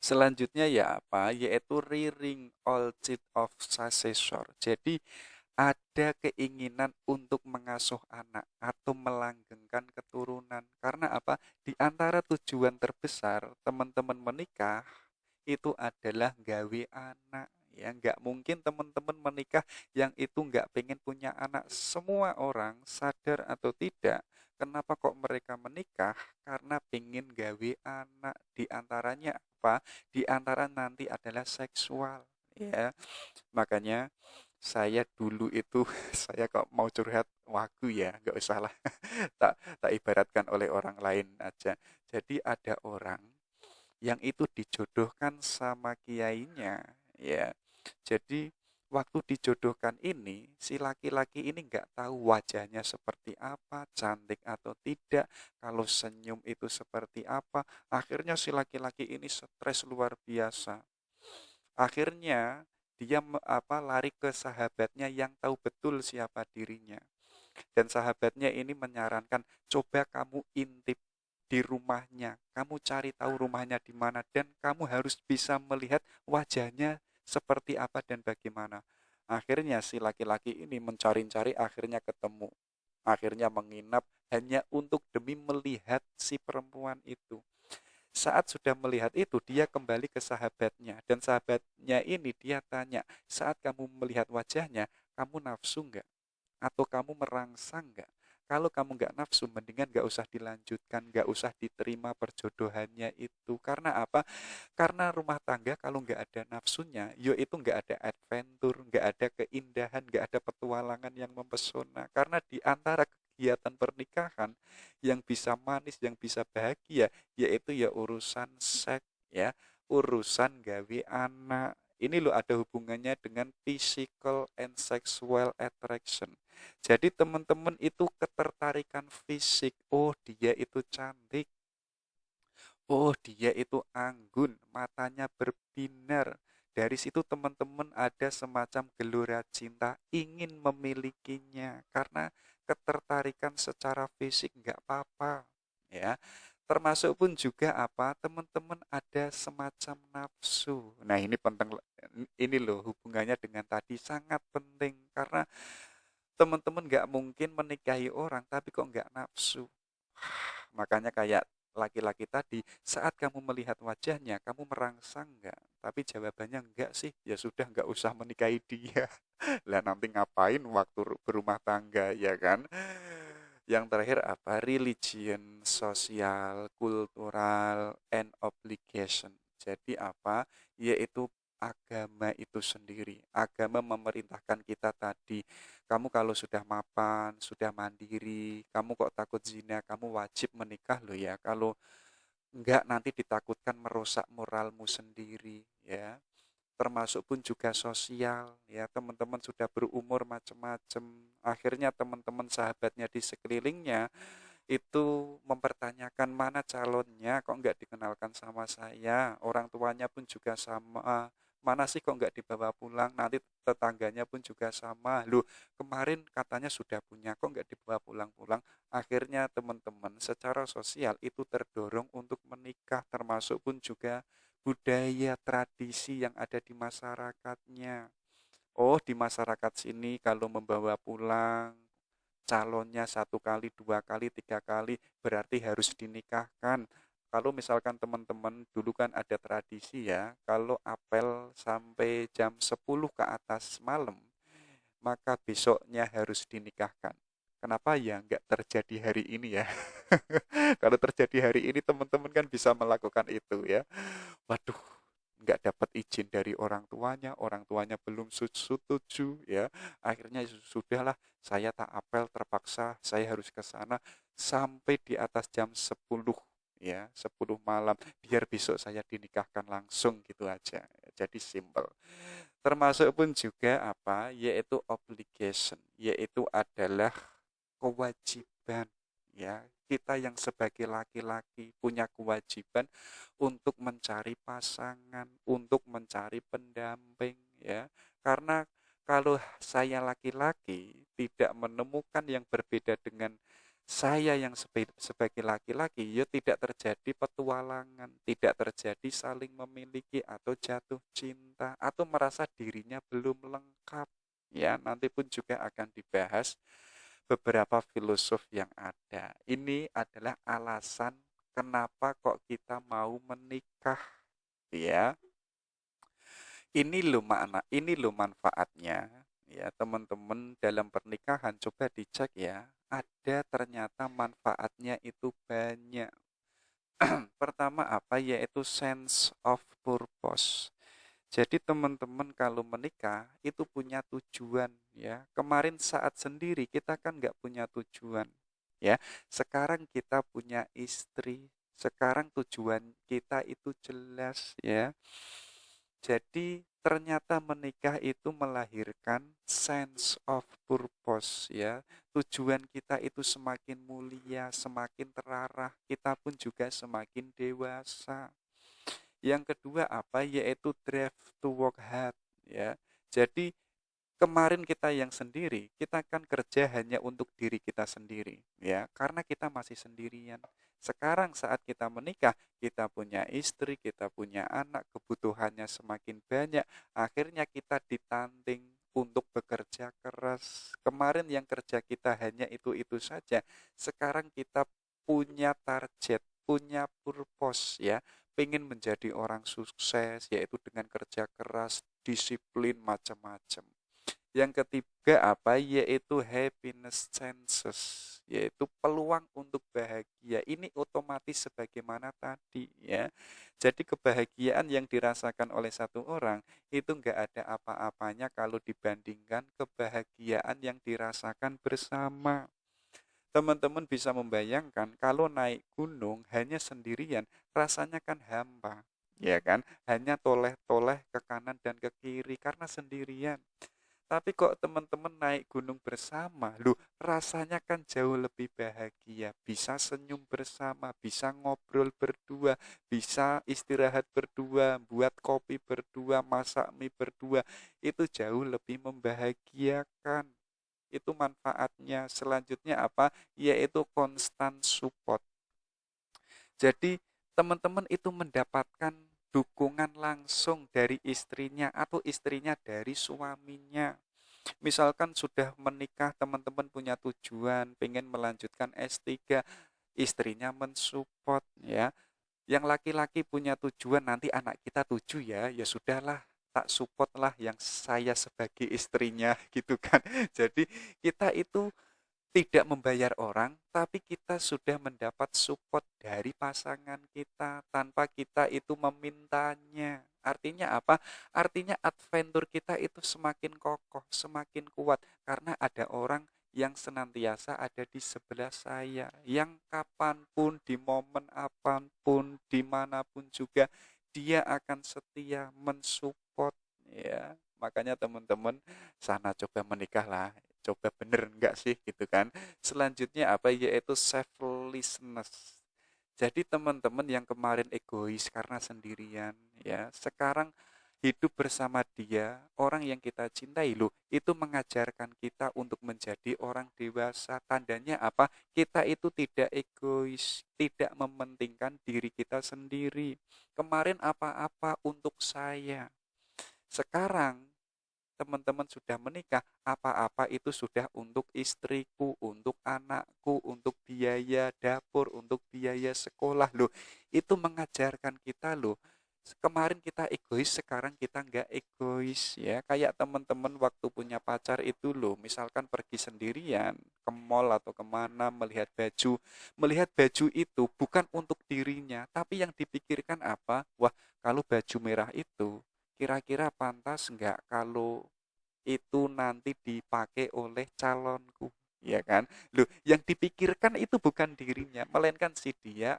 Selanjutnya ya apa? Yaitu rearing all seed of successor. Jadi ada keinginan untuk mengasuh anak atau melanggengkan keturunan. Karena apa? Di antara tujuan terbesar teman-teman menikah itu adalah gawe anak. Ya, nggak mungkin teman-teman menikah yang itu nggak pengen punya anak. Semua orang sadar atau tidak, kenapa kok mereka menikah? Karena pengen gawe anak. Di antaranya apa? Di antara nanti adalah seksual. Ya, makanya saya dulu itu saya kok mau curhat wagu ya, nggak usah lah. Tak ibaratkan oleh orang lain aja. Jadi ada orang yang itu dijodohkan sama kiainya, ya. Jadi waktu dijodohkan ini, si laki-laki ini nggak tahu wajahnya seperti apa, cantik atau tidak, kalau senyum itu seperti apa. Akhirnya si laki-laki ini stres luar biasa. Akhirnya dia lari ke sahabatnya yang tahu betul siapa dirinya. Dan sahabatnya ini menyarankan, coba kamu intip di rumahnya, kamu cari tahu rumahnya di mana, dan kamu harus bisa melihat wajahnya seperti apa dan bagaimana. Akhirnya si laki-laki ini mencari-cari, akhirnya ketemu. Akhirnya menginap hanya untuk demi melihat si perempuan itu. Saat sudah melihat itu, dia kembali ke sahabatnya. Dan sahabatnya ini dia tanya, saat kamu melihat wajahnya, kamu nafsu nggak? Atau kamu merangsang nggak? Kalau kamu nggak nafsu, mendingan nggak usah dilanjutkan, nggak usah diterima perjodohannya itu. Karena apa? Karena rumah tangga kalau nggak ada nafsunya, yo itu nggak ada adventure, nggak ada keindahan, nggak ada petualangan yang mempesona. Karena di antara kegiatan pernikahan yang bisa manis, yang bisa bahagia, yaitu ya urusan seks, ya, urusan gawe anak. Ini loh ada hubungannya dengan physical and sexual attraction. Jadi teman-teman itu ketertarikan fisik. Oh, dia itu cantik. Oh, dia itu anggun, matanya berbinar. Dari situ teman-teman ada semacam gelora cinta, ingin memilikinya. Karena ketertarikan secara fisik nggak apa-apa. Ya, termasuk pun juga apa, teman-teman ada semacam nafsu. Nah, ini penting, ini loh hubungannya dengan tadi sangat penting. Karena teman-teman nggak mungkin menikahi orang tapi kok nggak nafsu. Makanya kayak laki-laki tadi, saat kamu melihat wajahnya, kamu merangsang nggak? Tapi jawabannya enggak sih, ya sudah nggak usah menikahi dia. Lah nanti ngapain waktu berumah tangga, ya kan? Yang terakhir apa? Religion, sosial, kultural, and obligation. Jadi apa? Yaitu agama itu sendiri. Agama memerintahkan kita tadi, kamu kalau sudah mapan, sudah mandiri, kamu kok takut zina, kamu wajib menikah loh ya. Kalau enggak nanti ditakutkan merusak moralmu sendiri ya. Termasuk pun juga sosial ya, teman-teman sudah berumur macam-macam. Akhirnya teman-teman sahabatnya di sekelilingnya itu mempertanyakan mana calonnya kok enggak dikenalkan sama saya. Orang tuanya pun juga sama mana sih kok nggak dibawa pulang, nanti tetangganya pun juga sama, loh kemarin katanya sudah punya kok nggak dibawa pulang-pulang. Akhirnya teman-teman secara sosial itu terdorong untuk menikah, termasuk pun juga budaya tradisi yang ada di masyarakatnya. Oh, di masyarakat sini kalau membawa pulang calonnya satu kali, dua kali, tiga kali, berarti harus dinikahkan. Kalau misalkan teman-teman dulu kan ada tradisi ya, kalau apel sampai jam 10 ke atas malam, maka besoknya harus dinikahkan. Kenapa ya nggak terjadi hari ini ya? Kalau terjadi hari ini teman-teman kan bisa melakukan itu ya. Waduh, nggak dapat izin dari orang tuanya belum setuju ya. Akhirnya sudahlah, saya tak apel, terpaksa saya harus ke sana sampai di atas jam 10 ya, 10 malam biar besok saya dinikahkan langsung gitu aja. Jadi simple. Termasuk pun juga apa? Yaitu obligation, yaitu adalah kewajiban ya. Kita yang sebagai laki-laki punya kewajiban untuk mencari pasangan, untuk mencari pendamping ya. Karena kalau saya laki-laki tidak menemukan yang berbeda dengan saya yang sebagai laki-laki, ya tidak terjadi petualangan, tidak terjadi saling memiliki atau jatuh cinta atau merasa dirinya belum lengkap. Ya, nanti pun juga akan dibahas beberapa filosof yang ada. Ini adalah alasan kenapa kok kita mau menikah, ya. Ini loh manfaatnya. Ya, teman-teman dalam pernikahan coba dicek ya. Ada ternyata manfaatnya itu banyak. Pertama apa? Yaitu sense of purpose. Jadi teman-teman kalau menikah itu punya tujuan ya. Kemarin saat sendiri kita kan nggak punya tujuan ya. Sekarang kita punya istri. Sekarang tujuan kita itu jelas ya. Jadi ternyata menikah itu melahirkan sense of purpose ya. Tujuan kita itu semakin mulia, semakin terarah, kita pun juga semakin dewasa. Yang kedua apa? Yaitu drive to work hard ya. Jadi kemarin kita yang sendiri, kita kan kerja hanya untuk diri kita sendiri ya, karena kita masih sendirian. Sekarang saat kita menikah, kita punya istri, kita punya anak, kebutuhannya semakin banyak. Akhirnya kita ditantang untuk bekerja keras. Kemarin yang kerja kita hanya itu-itu saja. Sekarang kita punya target, punya purpose ya, pengen menjadi orang sukses, yaitu dengan kerja keras, disiplin, macam-macam. Yang ketiga apa? Yaitu happiness chances, yaitu peluang untuk bahagia. Ini otomatis sebagaimana tadi ya. Jadi kebahagiaan yang dirasakan oleh satu orang itu enggak ada apa-apanya kalau dibandingkan kebahagiaan yang dirasakan bersama. Teman-teman bisa membayangkan kalau naik gunung hanya sendirian, rasanya kan hampa. Ya kan? Hanya toleh-toleh ke kanan dan ke kiri karena sendirian. Tapi kok teman-teman naik gunung bersama, loh rasanya kan jauh lebih bahagia. Bisa senyum bersama, bisa ngobrol berdua, bisa istirahat berdua, buat kopi berdua, masak mie berdua. Itu jauh lebih membahagiakan. Itu manfaatnya. Selanjutnya apa? Yaitu constant support. Jadi teman-teman itu mendapatkan dukungan langsung dari istrinya atau istrinya dari suaminya. Misalkan sudah menikah, teman-teman punya tujuan, pengen melanjutkan S3, istrinya mensupport ya. Yang laki-laki punya tujuan, nanti anak kita 7 ya, ya sudahlah, tak support lah yang saya sebagai istrinya gitu kan. Jadi kita itu tidak membayar orang, tapi kita sudah mendapat support dari pasangan kita tanpa kita itu memintanya. Artinya apa? Artinya adventure kita itu semakin kokoh, semakin kuat karena ada orang yang senantiasa ada di sebelah saya, yang kapanpun, di momen apapun, dimanapun juga, dia akan setia mensupport ya. Makanya teman-teman sana coba menikahlah, coba bener enggak sih gitu kan. Selanjutnya apa? Yaitu selflessness. Jadi teman-teman yang kemarin egois karena sendirian ya, sekarang hidup bersama dia, orang yang kita cintai loh, itu mengajarkan kita untuk menjadi orang dewasa. Tandanya apa? Kita itu tidak egois, tidak mementingkan diri kita sendiri. Kemarin apa-apa untuk saya. Sekarang teman-teman sudah menikah, apa-apa itu sudah untuk istriku, untuk anakku, untuk biaya dapur, untuk biaya sekolah loh. Itu mengajarkan kita loh. Kemarin kita egois, sekarang kita nggak egois ya. Kayak teman-teman waktu punya pacar itu loh, misalkan pergi sendirian ke mall atau kemana melihat baju itu bukan untuk dirinya, tapi yang dipikirkan apa? Wah, kalau baju merah itu kira-kira pantas nggak kalau itu nanti dipakai oleh calonku, ya kan? Loh, yang dipikirkan itu bukan dirinya, melainkan si dia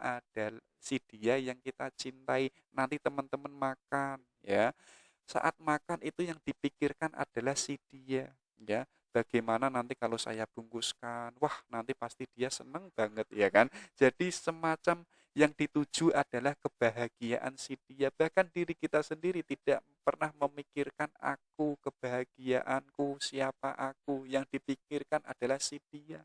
yang kita cintai. Nanti teman-teman makan, ya. Saat makan itu yang dipikirkan adalah si dia, ya. Bagaimana nanti kalau saya bungkuskan, wah nanti pasti dia seneng banget, ya kan? Jadi semacam yang dituju adalah kebahagiaan si dia. Bahkan diri kita sendiri tidak pernah memikirkan aku, kebahagiaanku, siapa aku. Yang dipikirkan adalah si dia.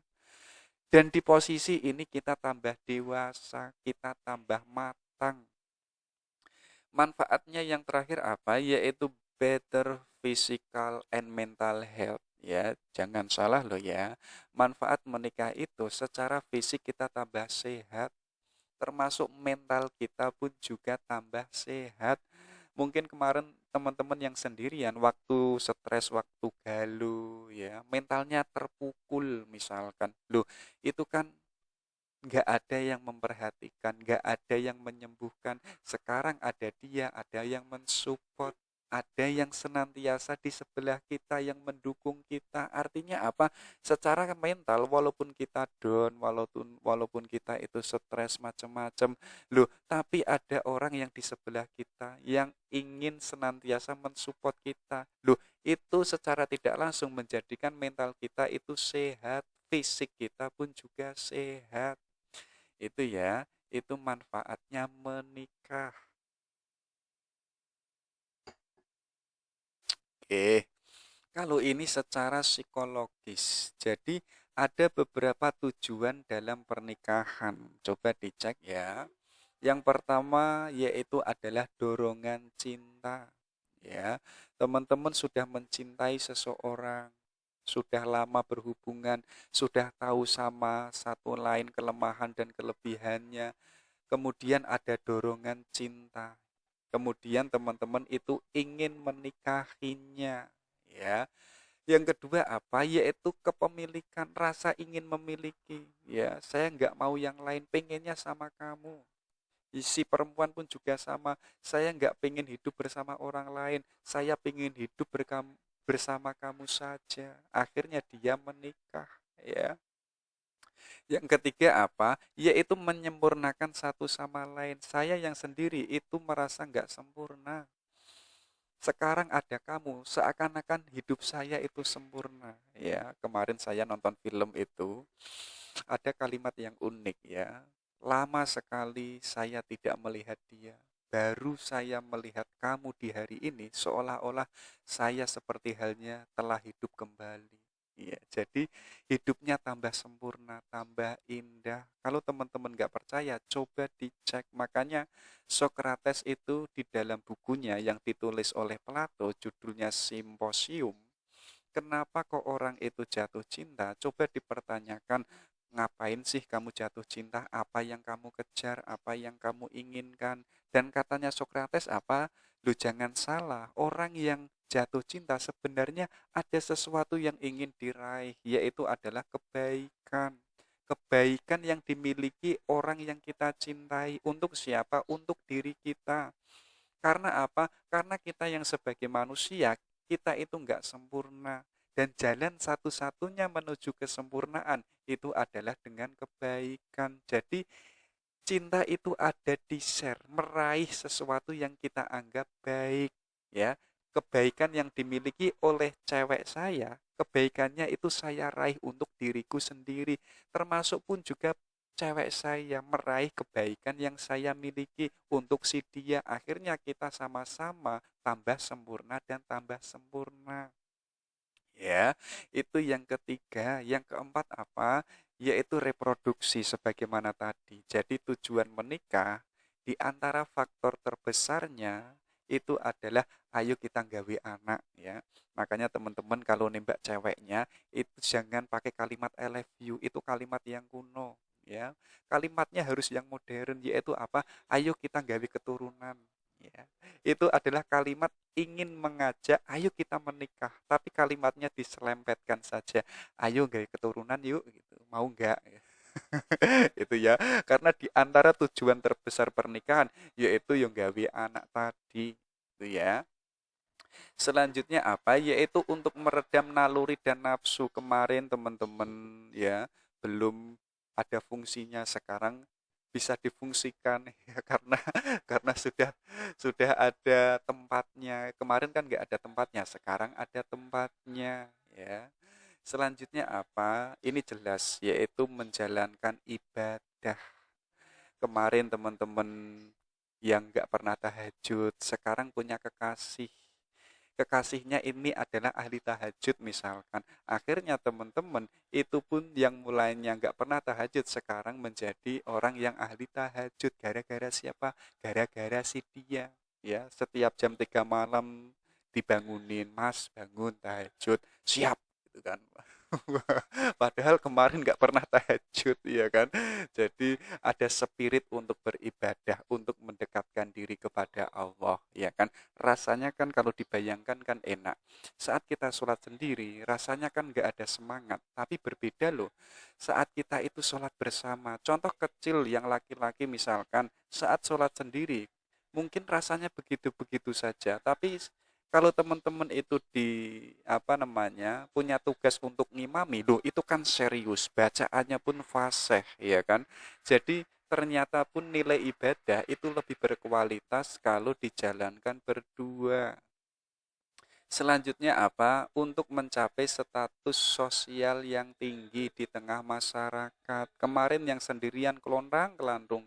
Dan di posisi ini kita tambah dewasa, kita tambah matang. Manfaatnya yang terakhir apa? Yaitu better physical and mental health. Ya, jangan salah loh ya. Manfaat menikah itu secara fisik kita tambah sehat, termasuk mental kita pun juga tambah sehat. Mungkin kemarin teman-teman yang sendirian, waktu stres, waktu galau, ya, mentalnya terpukul misalkan. Loh, itu kan nggak ada yang memperhatikan, nggak ada yang menyembuhkan. Sekarang ada dia, ada yang mensupport, ada yang senantiasa di sebelah kita, yang mendukung kita. Artinya apa? Secara mental, walaupun kita down, walaupun kita itu stres macam-macam, loh, tapi ada orang yang di sebelah kita, yang ingin senantiasa mensupport kita. Loh, itu secara tidak langsung menjadikan mental kita itu sehat, fisik kita pun juga sehat. Itu ya, itu manfaatnya menikah. Oke, kalau ini secara psikologis. Jadi ada beberapa tujuan dalam pernikahan. Coba dicek ya. Yang pertama yaitu adalah dorongan cinta. Ya, teman-teman sudah mencintai seseorang, sudah lama berhubungan, sudah tahu sama satu lain kelemahan dan kelebihannya. Kemudian ada dorongan cinta. Kemudian teman-teman itu ingin menikahinya, ya. Yang kedua apa? Yaitu kepemilikan, rasa ingin memiliki. Ya, saya nggak mau yang lain, pengennya sama kamu. Si perempuan pun juga sama. Saya nggak pengen hidup bersama orang lain. Saya pengen hidup bersama kamu saja. Akhirnya dia menikah. Ya. Yang ketiga apa? Yaitu menyempurnakan satu sama lain. Saya yang sendiri itu merasa nggak sempurna. Sekarang ada kamu, seakan-akan hidup saya itu sempurna. Ya, kemarin saya nonton film itu, ada kalimat yang unik ya. Lama sekali saya tidak melihat dia. Baru saya melihat kamu di hari ini, seolah-olah saya seperti halnya telah hidup kembali. Iya, jadi hidupnya tambah sempurna, tambah indah. Kalau teman-teman nggak percaya, coba dicek. Makanya Socrates itu di dalam bukunya yang ditulis oleh Plato, judulnya Simposium. Kenapa kok orang itu jatuh cinta? Coba dipertanyakan, ngapain sih kamu jatuh cinta? Apa yang kamu kejar? Apa yang kamu inginkan? Dan katanya Socrates apa? Lu jangan salah, orang yang jatuh cinta sebenarnya ada sesuatu yang ingin diraih, yaitu adalah kebaikan. Kebaikan yang dimiliki orang yang kita cintai. Untuk siapa? Untuk diri kita. Karena apa? Karena kita yang sebagai manusia, kita itu enggak sempurna. Dan jalan satu-satunya menuju kesempurnaan itu adalah dengan kebaikan. Jadi cinta itu ada di share, meraih sesuatu yang kita anggap baik. Ya, kebaikan yang dimiliki oleh cewek saya, kebaikannya itu saya raih untuk diriku sendiri. Termasuk pun juga cewek saya meraih kebaikan yang saya miliki untuk si dia. Akhirnya kita sama-sama tambah sempurna dan tambah sempurna. Ya, itu yang ketiga. Yang keempat apa? Yaitu reproduksi sebagaimana tadi. Jadi tujuan menikah di antara faktor terbesarnya itu adalah ayo kita gawe anak ya. Makanya teman-teman kalau nembak ceweknya itu jangan pakai kalimat I love you, itu kalimat yang kuno ya. Kalimatnya harus yang modern yaitu apa? Ayo kita gawe keturunan ya. Itu adalah kalimat ingin mengajak, ayo kita menikah, tapi kalimatnya diselempetkan saja, ayo gaya keturunan yuk, gitu. Mau nggak? Itu ya, karena di antara tujuan terbesar pernikahan, yaitu yang gawe anak tadi, itu ya. Selanjutnya apa? Yaitu untuk meredam naluri dan nafsu kemarin teman-teman ya, belum ada fungsinya sekarang bisa difungsikan ya karena sudah ada tempatnya. Kemarin kan nggak ada tempatnya, sekarang ada tempatnya ya. Selanjutnya apa? Ini jelas yaitu menjalankan ibadah. Kemarin teman-teman yang nggak pernah tahajud sekarang punya kekasih, kekasihnya ini adalah ahli tahajud misalkan. Akhirnya teman-teman itu pun yang mulainya nggak pernah tahajud sekarang menjadi orang yang ahli tahajud. Gara-gara siapa? Gara-gara si dia. Ya, setiap jam 3 malam dibangunin, Mas bangun tahajud, siap gitu kan. Padahal kemarin nggak pernah tahajud ya kan. Jadi ada spirit untuk beribadah, untuk mendekatkan diri kepada Allah ya kan. Rasanya kan kalau dibayangkan kan enak. Saat kita sholat sendiri, rasanya kan nggak ada semangat. Tapi berbeda loh, saat kita itu sholat bersama. Contoh kecil yang laki-laki misalkan, saat sholat sendiri, mungkin rasanya begitu-begitu saja. Tapi kalau teman-teman itu apa namanya punya tugas untuk ngimami, loh itu kan serius, bacaannya pun fasih, ya kan? Jadi ternyata pun nilai ibadah itu lebih berkualitas kalau dijalankan berdua. Selanjutnya apa? Untuk mencapai status sosial yang tinggi di tengah masyarakat. Kemarin yang sendirian kelonrang-kelandung,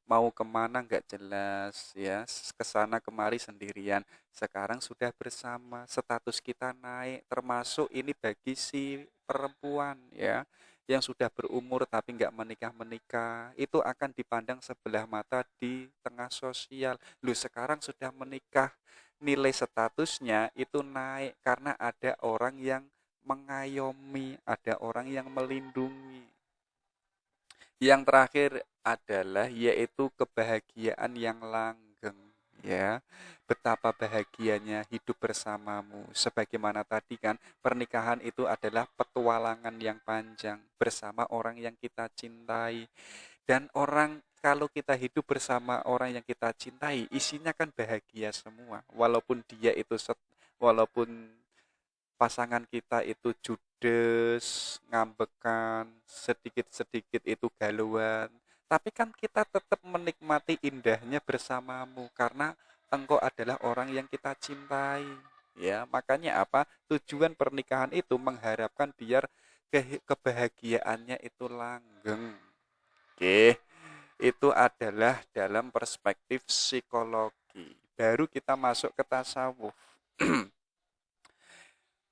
mau kemana nggak jelas ya, kesana kemari sendirian. Sekarang sudah bersama, status kita naik, termasuk ini bagi si perempuan ya yang sudah berumur tapi nggak menikah-menikah, itu akan dipandang sebelah mata di tengah sosial. Lu sekarang sudah menikah, nilai statusnya itu naik karena ada orang yang mengayomi, ada orang yang melindungi. Yang terakhir adalah yaitu kebahagiaan yang langgeng ya. Betapa bahagianya hidup bersamamu. Sebagaimana tadi kan pernikahan itu adalah petualangan yang panjang bersama orang yang kita cintai. Dan orang kalau kita hidup bersama orang yang kita cintai, isinya kan bahagia semua. Walaupun pasangan kita itu judes, ngambekan, sedikit-sedikit itu galuan. Tapi kan kita tetap menikmati indahnya bersamamu karena engkau adalah orang yang kita cintai. Ya, makanya apa? Tujuan pernikahan itu mengharapkan biar kebahagiaannya itu langgeng. Oke, itu adalah dalam perspektif psikologi. Baru kita masuk ke tasawuf.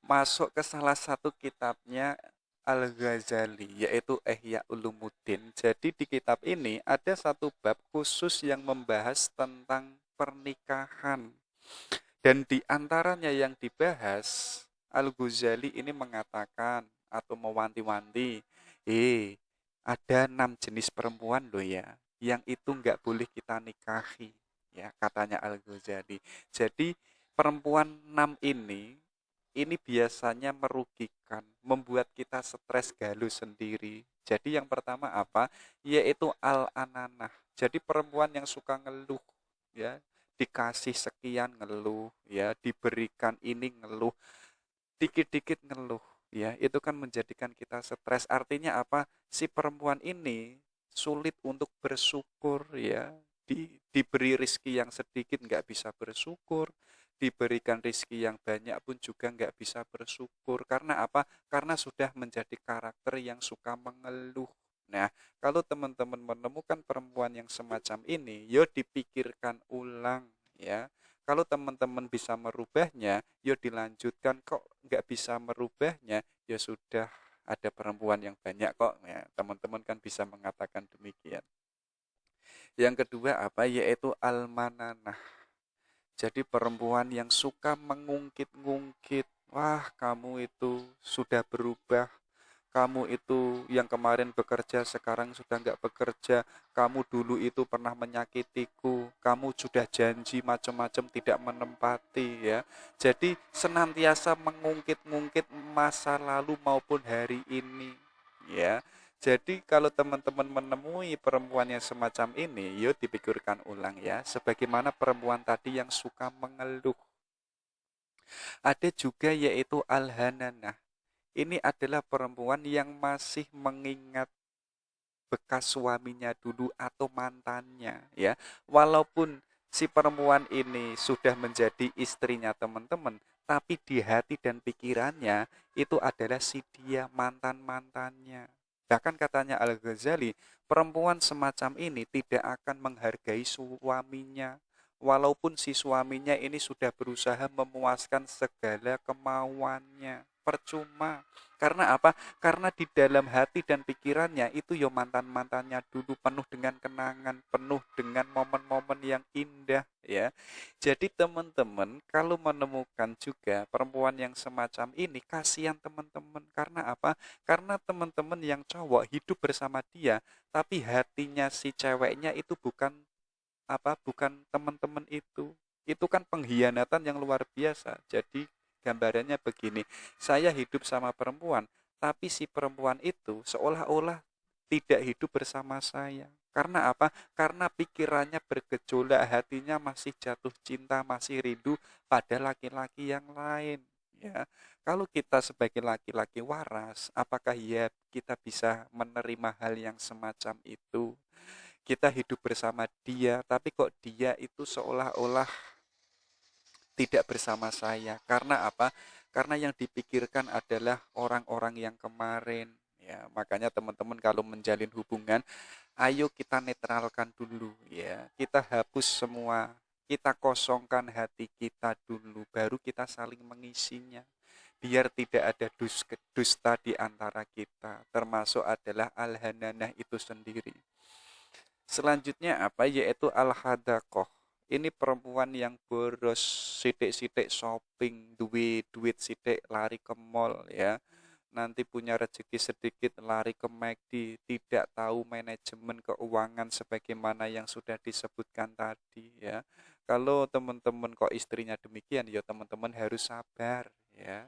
Masuk ke salah satu kitabnya Al-Ghazali, yaitu Ihya Ulumuddin. Jadi di kitab ini ada satu bab khusus yang membahas tentang pernikahan. Dan di antaranya yang dibahas, Al-Ghazali ini mengatakan atau mewanti-wanti, ada 6 jenis perempuan loh ya, yang itu nggak boleh kita nikahi, ya katanya Al-Ghazali. Jadi perempuan 6 ini biasanya merugikan, membuat kita stres galau sendiri. Jadi yang pertama apa? Yaitu al-ananah. Jadi perempuan yang suka ngeluh, ya, dikasih sekian ngeluh, ya, diberikan ini ngeluh, dikit-dikit ngeluh, ya, itu kan menjadikan kita stres. Artinya apa? Si perempuan ini sulit untuk bersyukur, ya, diberi rizki yang sedikit nggak bisa bersyukur, diberikan rizki yang banyak pun juga nggak bisa bersyukur. Karena apa? Karena sudah menjadi karakter yang suka mengeluh. Nah, kalau teman-teman menemukan perempuan yang semacam ini, yo dipikirkan ulang ya. Kalau teman-teman bisa merubahnya, yo dilanjutkan. Kok nggak bisa merubahnya, ya sudah, ada perempuan yang banyak kok. Ya, teman-teman kan bisa mengatakan demikian. Yang kedua apa? Yaitu almananah. Jadi perempuan yang suka mengungkit-ngungkit, wah kamu itu sudah berubah, kamu itu yang kemarin bekerja sekarang sudah nggak bekerja, kamu dulu itu pernah menyakitiku, kamu sudah janji macam-macam tidak menempati ya. Jadi senantiasa mengungkit-ungkit masa lalu maupun hari ini ya. Jadi kalau teman-teman menemui perempuan yang semacam ini, yuk dipikirkan ulang ya, sebagaimana perempuan tadi yang suka mengeluh. Ada juga yaitu alhananah. Ini adalah perempuan yang masih mengingat bekas suaminya dulu atau mantannya ya. Walaupun si perempuan ini sudah menjadi istrinya teman-teman, tapi di hati dan pikirannya itu adalah si dia mantan-mantannya. Bahkan katanya Al-Ghazali, perempuan semacam ini tidak akan menghargai suaminya. Walaupun si suaminya ini sudah berusaha memuaskan segala kemauannya. Percuma. Karena apa? Karena di dalam hati dan pikirannya itu ya mantan-mantannya dulu penuh dengan kenangan, penuh dengan momen-momen yang indah ya. Jadi teman-teman kalau menemukan juga perempuan yang semacam ini, kasihan teman-teman. Karena apa? Karena teman-teman yang cowok hidup bersama dia, tapi hatinya si ceweknya itu bukan apa? Bukan teman-teman itu. Itu kan pengkhianatan yang luar biasa. Jadi gambarannya begini, saya hidup sama perempuan, tapi si perempuan itu seolah-olah tidak hidup bersama saya. Karena apa? Karena pikirannya bergejolak, hatinya masih jatuh cinta, masih rindu pada laki-laki yang lain. Ya, kalau kita sebagai laki-laki waras, apakah ya kita bisa menerima hal yang semacam itu? Kita hidup bersama dia, tapi kok dia itu seolah-olah tidak bersama saya. Karena apa? Karena yang dipikirkan adalah orang-orang yang kemarin. Ya, makanya teman-teman kalau menjalin hubungan, ayo kita netralkan dulu ya. Kita hapus semua, kita kosongkan hati kita dulu, baru kita saling mengisinya. Biar tidak ada dusta di antara kita, termasuk adalah al-hananah itu sendiri. Selanjutnya apa? Yaitu al-hadakoh. Ini perempuan yang boros, sidik-sidik shopping, duit sidik lari ke mall ya. Nanti punya rezeki sedikit lari ke McD, tidak tahu manajemen keuangan sebagaimana yang sudah disebutkan tadi ya. Kalau teman-teman kok istrinya demikian, ya teman-teman harus sabar ya.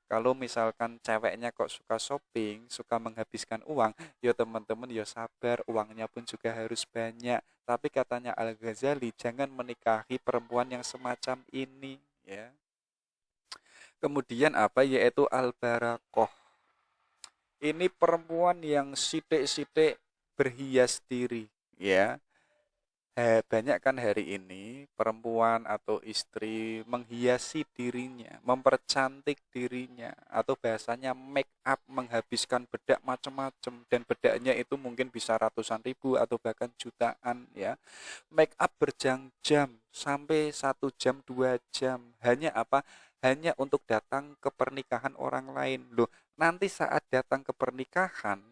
Kalau misalkan ceweknya kok suka shopping, suka menghabiskan uang, ya teman-teman ya sabar, uangnya pun juga harus banyak. Tapi katanya Al-Ghazali, jangan menikahi perempuan yang semacam ini, ya. Kemudian apa? Yaitu al-barakoh. Ini perempuan yang sidik-sidik berhias diri, ya. Banyak kan hari ini perempuan atau istri menghiasi dirinya, mempercantik dirinya, atau bahasanya make up, menghabiskan bedak macam-macam, dan bedaknya itu mungkin bisa ratusan ribu atau bahkan jutaan ya. Make up berjam-jam sampai 1 jam 2 jam, hanya apa? Hanya untuk datang ke pernikahan orang lain. Loh, nanti saat datang ke pernikahan,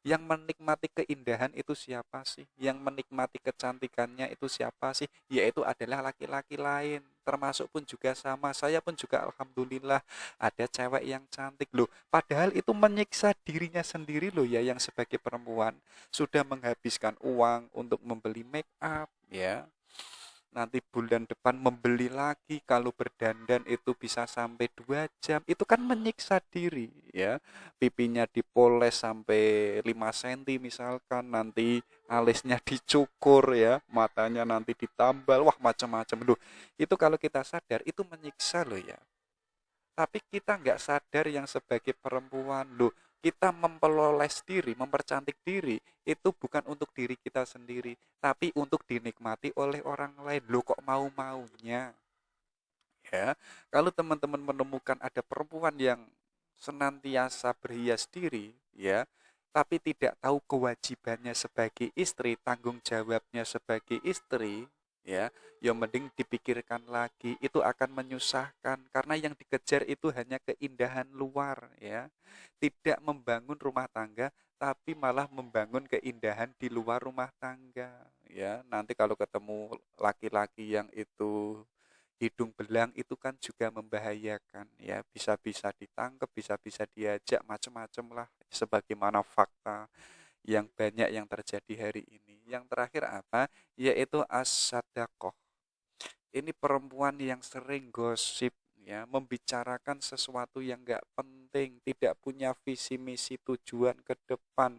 yang menikmati keindahan itu siapa sih? Yang menikmati kecantikannya itu siapa sih? Yaitu adalah laki-laki lain. Termasuk pun juga sama. Saya pun juga alhamdulillah ada cewek yang cantik loh. Padahal itu menyiksa dirinya sendiri loh ya, yang sebagai perempuan sudah menghabiskan uang untuk membeli make up ya. Nanti bulan depan membeli lagi, kalau berdandan itu bisa sampai 2 jam, itu kan menyiksa diri ya. Pipinya dipoles sampai 5 cm misalkan, nanti alisnya dicukur ya, matanya nanti ditambal, wah macam-macam loh. Itu kalau kita sadar itu menyiksa loh ya. Tapi kita nggak sadar yang sebagai perempuan loh, kita memperoleh diri, mempercantik diri itu bukan untuk diri kita sendiri, tapi untuk dinikmati oleh orang lain. Loh kok mau-maunya? Ya, kalau teman-teman menemukan ada perempuan yang senantiasa berhias diri, ya, tapi tidak tahu kewajibannya sebagai istri, tanggung jawabnya sebagai istri, ya, ya mending dipikirkan lagi. Itu akan menyusahkan karena yang dikejar itu hanya keindahan luar, ya. Tidak membangun rumah tangga, tapi malah membangun keindahan di luar rumah tangga, ya. Nanti kalau ketemu laki-laki yang itu hidung belang itu kan juga membahayakan, ya, bisa-bisa ditangkap, bisa-bisa diajak macam-macam lah, sebagaimana fakta yang banyak yang terjadi hari ini. Yang terakhir apa? Yaitu as-sadaqah. Ini perempuan yang sering gosip, ya, membicarakan sesuatu yang nggak penting, tidak punya visi misi tujuan ke depan.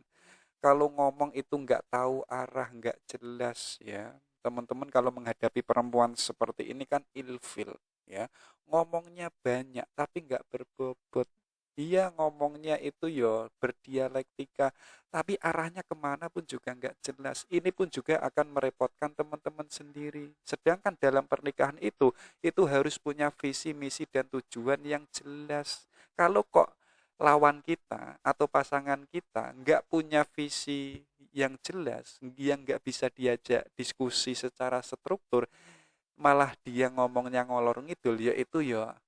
Kalau ngomong itu nggak tahu arah, nggak jelas, ya. Teman-teman kalau menghadapi perempuan seperti ini kan ilfil, ya. Ngomongnya banyak tapi nggak berbobot. Dia ngomongnya itu yo berdialektika, tapi arahnya kemana pun juga nggak jelas. Ini pun juga akan merepotkan teman-teman sendiri. Sedangkan dalam pernikahan itu harus punya visi, misi, dan tujuan yang jelas. Kalau kok lawan kita atau pasangan kita nggak punya visi yang jelas, yang nggak bisa diajak diskusi secara struktur, malah dia ngomongnya ngolor ngidul, ya itu ya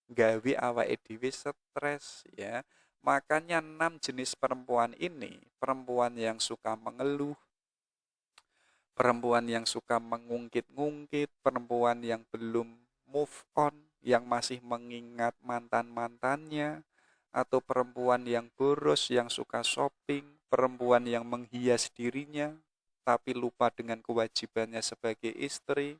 gawe awake dhewe stres, ya. Makanya 6 jenis perempuan ini, perempuan yang suka mengeluh, perempuan yang suka mengungkit-ngungkit, perempuan yang belum move on, yang masih mengingat mantan-mantannya, atau perempuan yang boros, yang suka shopping, perempuan yang menghias dirinya, tapi lupa dengan kewajibannya sebagai istri,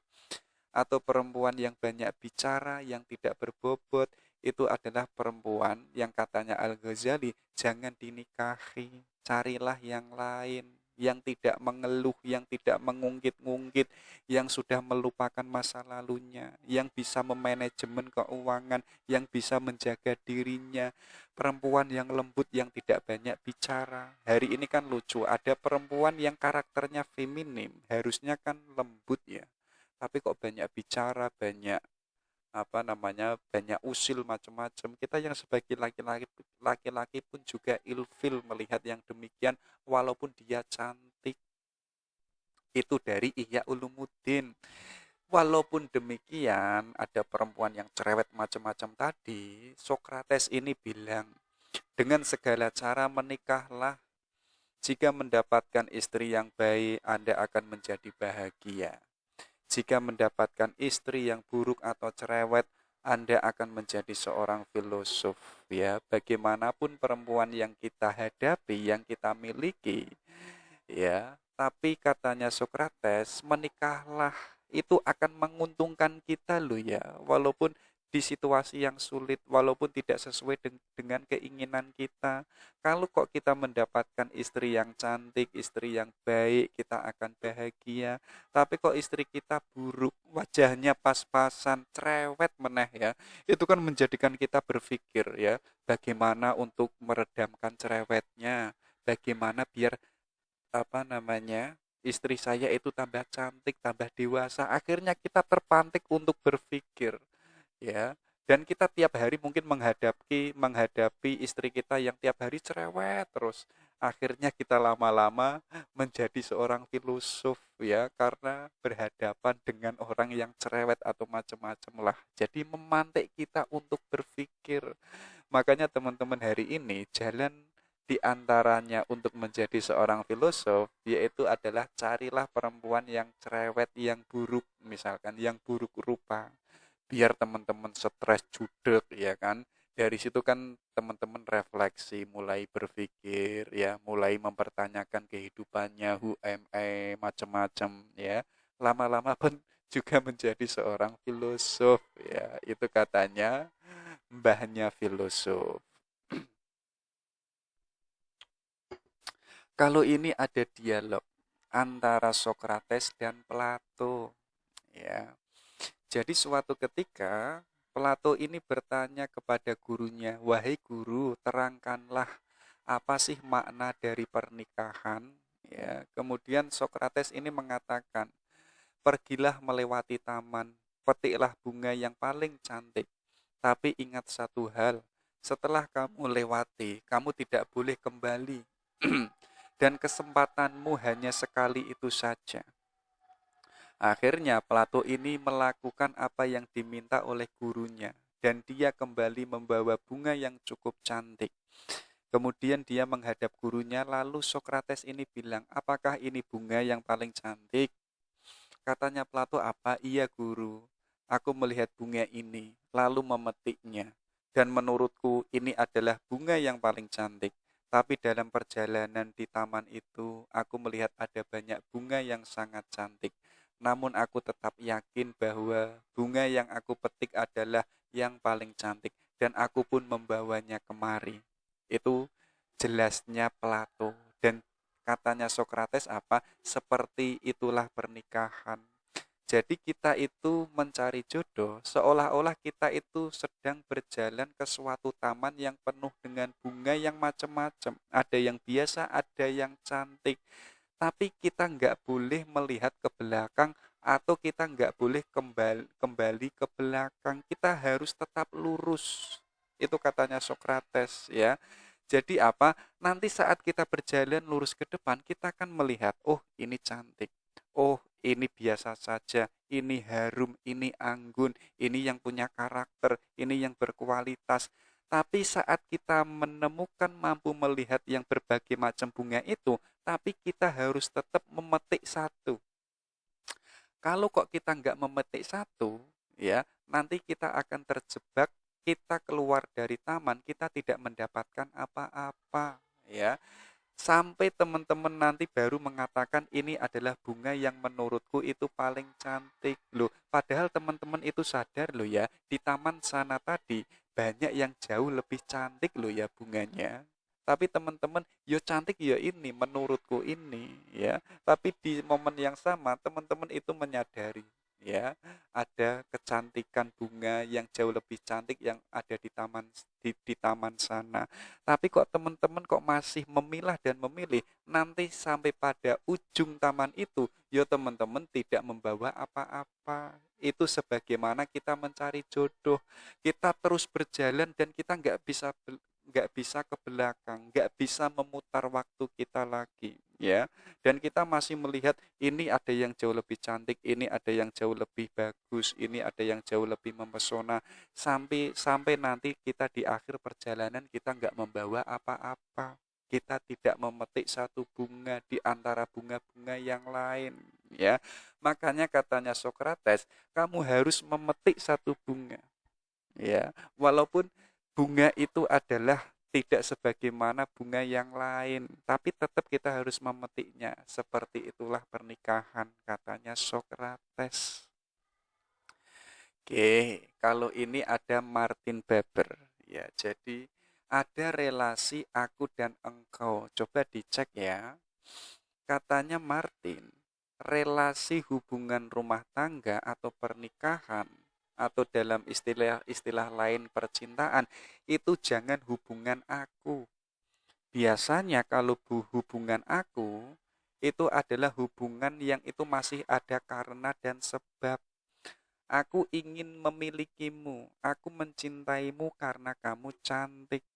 atau perempuan yang banyak bicara, yang tidak berbobot, itu adalah perempuan yang katanya Al-Ghazali, jangan dinikahi, carilah yang lain, yang tidak mengeluh, yang tidak mengungkit-ungkit, yang sudah melupakan masa lalunya, yang bisa memanajemen keuangan, yang bisa menjaga dirinya, perempuan yang lembut, yang tidak banyak bicara. Hari ini kan lucu, ada perempuan yang karakternya feminim, harusnya kan lembut, ya, tapi kok banyak bicara, banyak banyak usil macam-macam. Kita yang sebagai laki-laki pun juga ilfil melihat yang demikian, walaupun dia cantik. Itu dari Ihya Ulumuddin. Walaupun demikian, ada perempuan yang cerewet macam-macam tadi, Sokrates ini bilang, dengan segala cara menikahlah. Jika mendapatkan istri yang baik, Anda akan menjadi bahagia. Jika mendapatkan istri yang buruk atau cerewet, Anda akan menjadi seorang filosof, ya. Bagaimanapun perempuan yang kita hadapi, yang kita miliki, ya. Tapi katanya Sokrates, menikahlah, itu akan menguntungkan kita loh, ya. Walaupun di situasi yang sulit, walaupun tidak sesuai dengan keinginan kita. Kalau kok kita mendapatkan istri yang cantik, istri yang baik, kita akan bahagia. Tapi kok istri kita buruk, wajahnya pas-pasan, cerewet meneh, ya. Itu kan menjadikan kita berpikir, ya, bagaimana untuk meredamkan cerewetnya, bagaimana biar istri saya itu tambah cantik, tambah dewasa. Akhirnya kita terpantik untuk berpikir, ya. Dan kita tiap hari mungkin menghadapi istri kita yang tiap hari cerewet terus. Akhirnya kita lama-lama menjadi seorang filosof, ya, karena berhadapan dengan orang yang cerewet atau macam-macam lah. Jadi memantik kita untuk berpikir. Makanya teman-teman hari ini jalan di antaranya untuk menjadi seorang filosof, yaitu adalah carilah perempuan yang cerewet, yang buruk, misalkan yang buruk rupa, biar teman-teman stres judek, ya kan. Dari situ kan teman-teman refleksi, mulai berpikir, ya, mulai mempertanyakan kehidupannya, who am I, macam-macam, ya. Lama-lama pun juga menjadi seorang filosof, ya. Itu katanya mbahnya filosof. Kalau ini ada dialog antara Sokrates dan Plato, ya. Jadi suatu ketika Plato ini bertanya kepada gurunya, "Wahai guru, terangkanlah apa sih makna dari pernikahan?" Ya, kemudian Sokrates ini mengatakan, "Pergilah melewati taman, petiklah bunga yang paling cantik. Tapi ingat satu hal, setelah kamu lewati, kamu tidak boleh kembali. Dan kesempatanmu hanya sekali itu saja. Akhirnya Plato ini melakukan apa yang diminta oleh gurunya, dan dia kembali membawa bunga yang cukup cantik. Kemudian dia menghadap gurunya, lalu Sokrates ini bilang, apakah ini bunga yang paling cantik? Katanya Plato, apa? Iya guru, aku melihat bunga ini, lalu memetiknya. Dan menurutku ini adalah bunga yang paling cantik. Tapi dalam perjalanan di taman itu, aku melihat ada banyak bunga yang sangat cantik. Namun aku tetap yakin bahwa bunga yang aku petik adalah yang paling cantik. Dan aku pun membawanya kemari. Itu jelasnya Plato. Dan katanya Sokrates apa? Seperti itulah pernikahan. Jadi kita itu mencari jodoh, seolah-olah kita itu sedang berjalan ke suatu taman yang penuh dengan bunga yang macam-macam. Ada yang biasa, ada yang cantik. Tapi kita nggak boleh melihat ke belakang atau kita nggak boleh kembali ke belakang. Kita harus tetap lurus. Itu katanya Sokrates ya. Jadi apa? Nanti saat kita berjalan lurus ke depan, kita akan melihat, oh ini cantik. Oh ini biasa saja, ini harum, ini anggun, ini yang punya karakter, ini yang berkualitas. Tapi saat kita menemukan mampu melihat yang berbagai macam bunga itu, tapi kita harus tetap memetik satu. Kalau kok kita nggak memetik satu, ya nanti kita akan terjebak, kita keluar dari taman, kita tidak mendapatkan apa-apa, ya. Sampai teman-teman nanti baru mengatakan ini adalah bunga yang menurutku itu paling cantik. Loh, padahal teman-teman itu sadar loh ya, di taman sana tadi banyak yang jauh lebih cantik loh ya bunganya. Tapi teman-teman, yo cantik ya ini, menurutku ini ya. Tapi di momen yang sama teman-teman itu menyadari ya, ada kecantikan bunga yang jauh lebih cantik yang ada di taman di taman sana. Tapi kok teman-teman kok masih memilah dan memilih, nanti sampai pada ujung taman itu, yo teman-teman tidak membawa apa-apa. Itu sebagaimana kita mencari jodoh. Kita terus berjalan dan kita nggak bisa ke belakang, nggak bisa memutar waktu kita lagi, ya. Dan kita masih melihat ini ada yang jauh lebih cantik, ini ada yang jauh lebih bagus, ini ada yang jauh lebih mempesona, sampai sampai nanti kita di akhir perjalanan kita nggak membawa apa-apa, kita tidak memetik satu bunga di antara bunga-bunga yang lain, ya. Makanya katanya Sokrates, kamu harus memetik satu bunga, ya, walaupun bunga itu adalah tidak sebagaimana bunga yang lain, tapi tetap kita harus memetiknya. Seperti itulah pernikahan, katanya Sokrates. Oke, kalau ini ada Martin Buber, ya. Jadi ada relasi aku dan engkau. Coba dicek ya. Katanya Martin, relasi hubungan rumah tangga atau pernikahan atau dalam istilah-istilah lain percintaan itu jangan hubungan aku. Biasanya kalau hubungan aku itu adalah hubungan yang itu masih ada karena dan sebab. Aku ingin memilikimu, aku mencintaimu karena kamu cantik.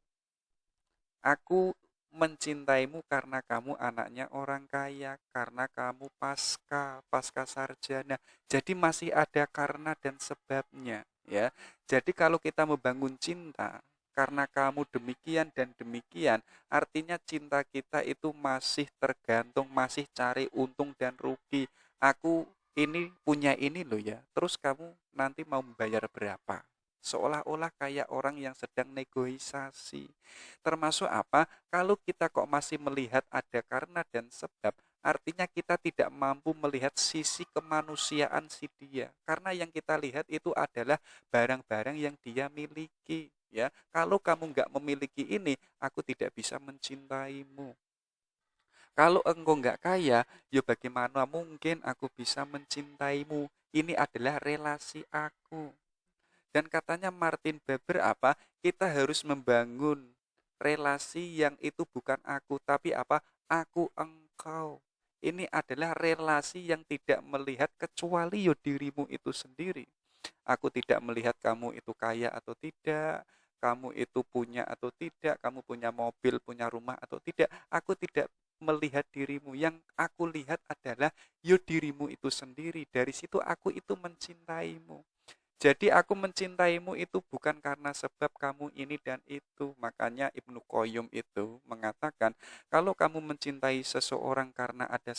Aku mencintaimu karena kamu anaknya orang kaya, karena kamu pasca sarjana. Jadi masih ada karena dan sebabnya, ya. Jadi kalau kita membangun cinta karena kamu demikian dan demikian, artinya cinta kita itu masih tergantung, masih cari untung dan rugi. Aku ini punya ini loh ya, terus kamu nanti mau membayar berapa? Seolah-olah kayak orang yang sedang negosiasi. Termasuk apa? Kalau kita kok masih melihat ada karena dan sebab, artinya kita tidak mampu melihat sisi kemanusiaan si dia. Karena yang kita lihat itu adalah barang-barang yang dia miliki. Ya, kalau kamu nggak memiliki ini, aku tidak bisa mencintaimu. Kalau engkau nggak kaya, ya bagaimana mungkin aku bisa mencintaimu? Ini adalah relasi aku. Dan katanya Martin Buber apa? Kita harus membangun relasi yang itu bukan aku, tapi apa? Aku engkau. Ini adalah relasi yang tidak melihat kecuali yo dirimu itu sendiri. Aku tidak melihat kamu itu kaya atau tidak. kamu itu punya atau tidak, kamu punya mobil, punya rumah atau tidak. Aku tidak melihat dirimu. Yang aku lihat adalah dirimu itu sendiri. Dari situ aku itu mencintaimu. Jadi aku mencintaimu itu bukan karena sebab kamu ini dan itu. Makanya Ibnu Qayyim itu mengatakan, kalau kamu mencintai seseorang karena ada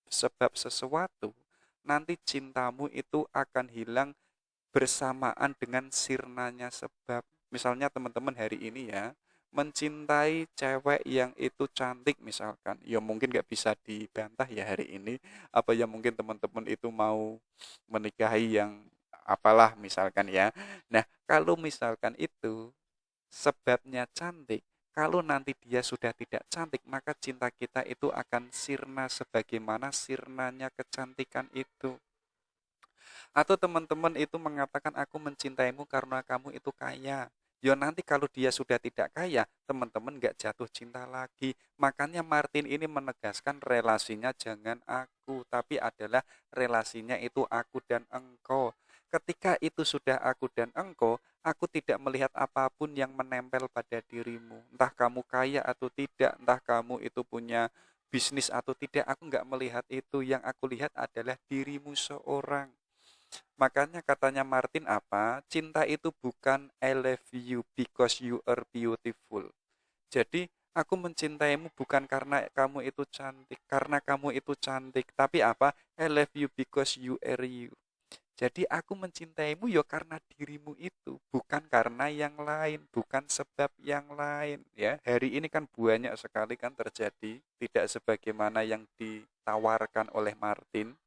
sebab sesuatu, nanti cintamu itu akan hilang bersamaan dengan sirnanya sebab. Misalnya teman-teman hari ini ya, mencintai cewek yang itu cantik misalkan, ya mungkin nggak bisa dibantah ya hari ini, apa ya mungkin teman-teman itu mau menikahi yang apalah misalkan ya. Nah, kalau misalkan itu sebabnya cantik, kalau nanti dia sudah tidak cantik, maka cinta kita itu akan sirna sebagaimana sirnanya kecantikan itu. Atau teman-teman itu mengatakan aku mencintaimu karena kamu itu kaya. Ya nanti kalau dia sudah tidak kaya, teman-teman nggak jatuh cinta lagi. Makanya Martin ini menegaskan relasinya jangan aku, tapi adalah relasinya itu aku dan engkau. Ketika itu sudah aku dan engkau, aku tidak melihat apapun yang menempel pada dirimu. Entah kamu kaya atau tidak, entah kamu itu punya bisnis atau tidak, aku nggak melihat itu. Yang aku lihat adalah dirimu seorang. Makanya katanya Martin apa? Cinta itu bukan I love you because you are beautiful. Jadi aku mencintaimu bukan karena kamu itu cantik, karena kamu itu cantik, tapi apa? I love you because you are you. Jadi aku mencintaimu ya karena dirimu itu, bukan karena yang lain, bukan sebab yang lain. Ya, hari ini kan banyak sekali kan terjadi, tidak sebagaimana yang ditawarkan oleh Martin.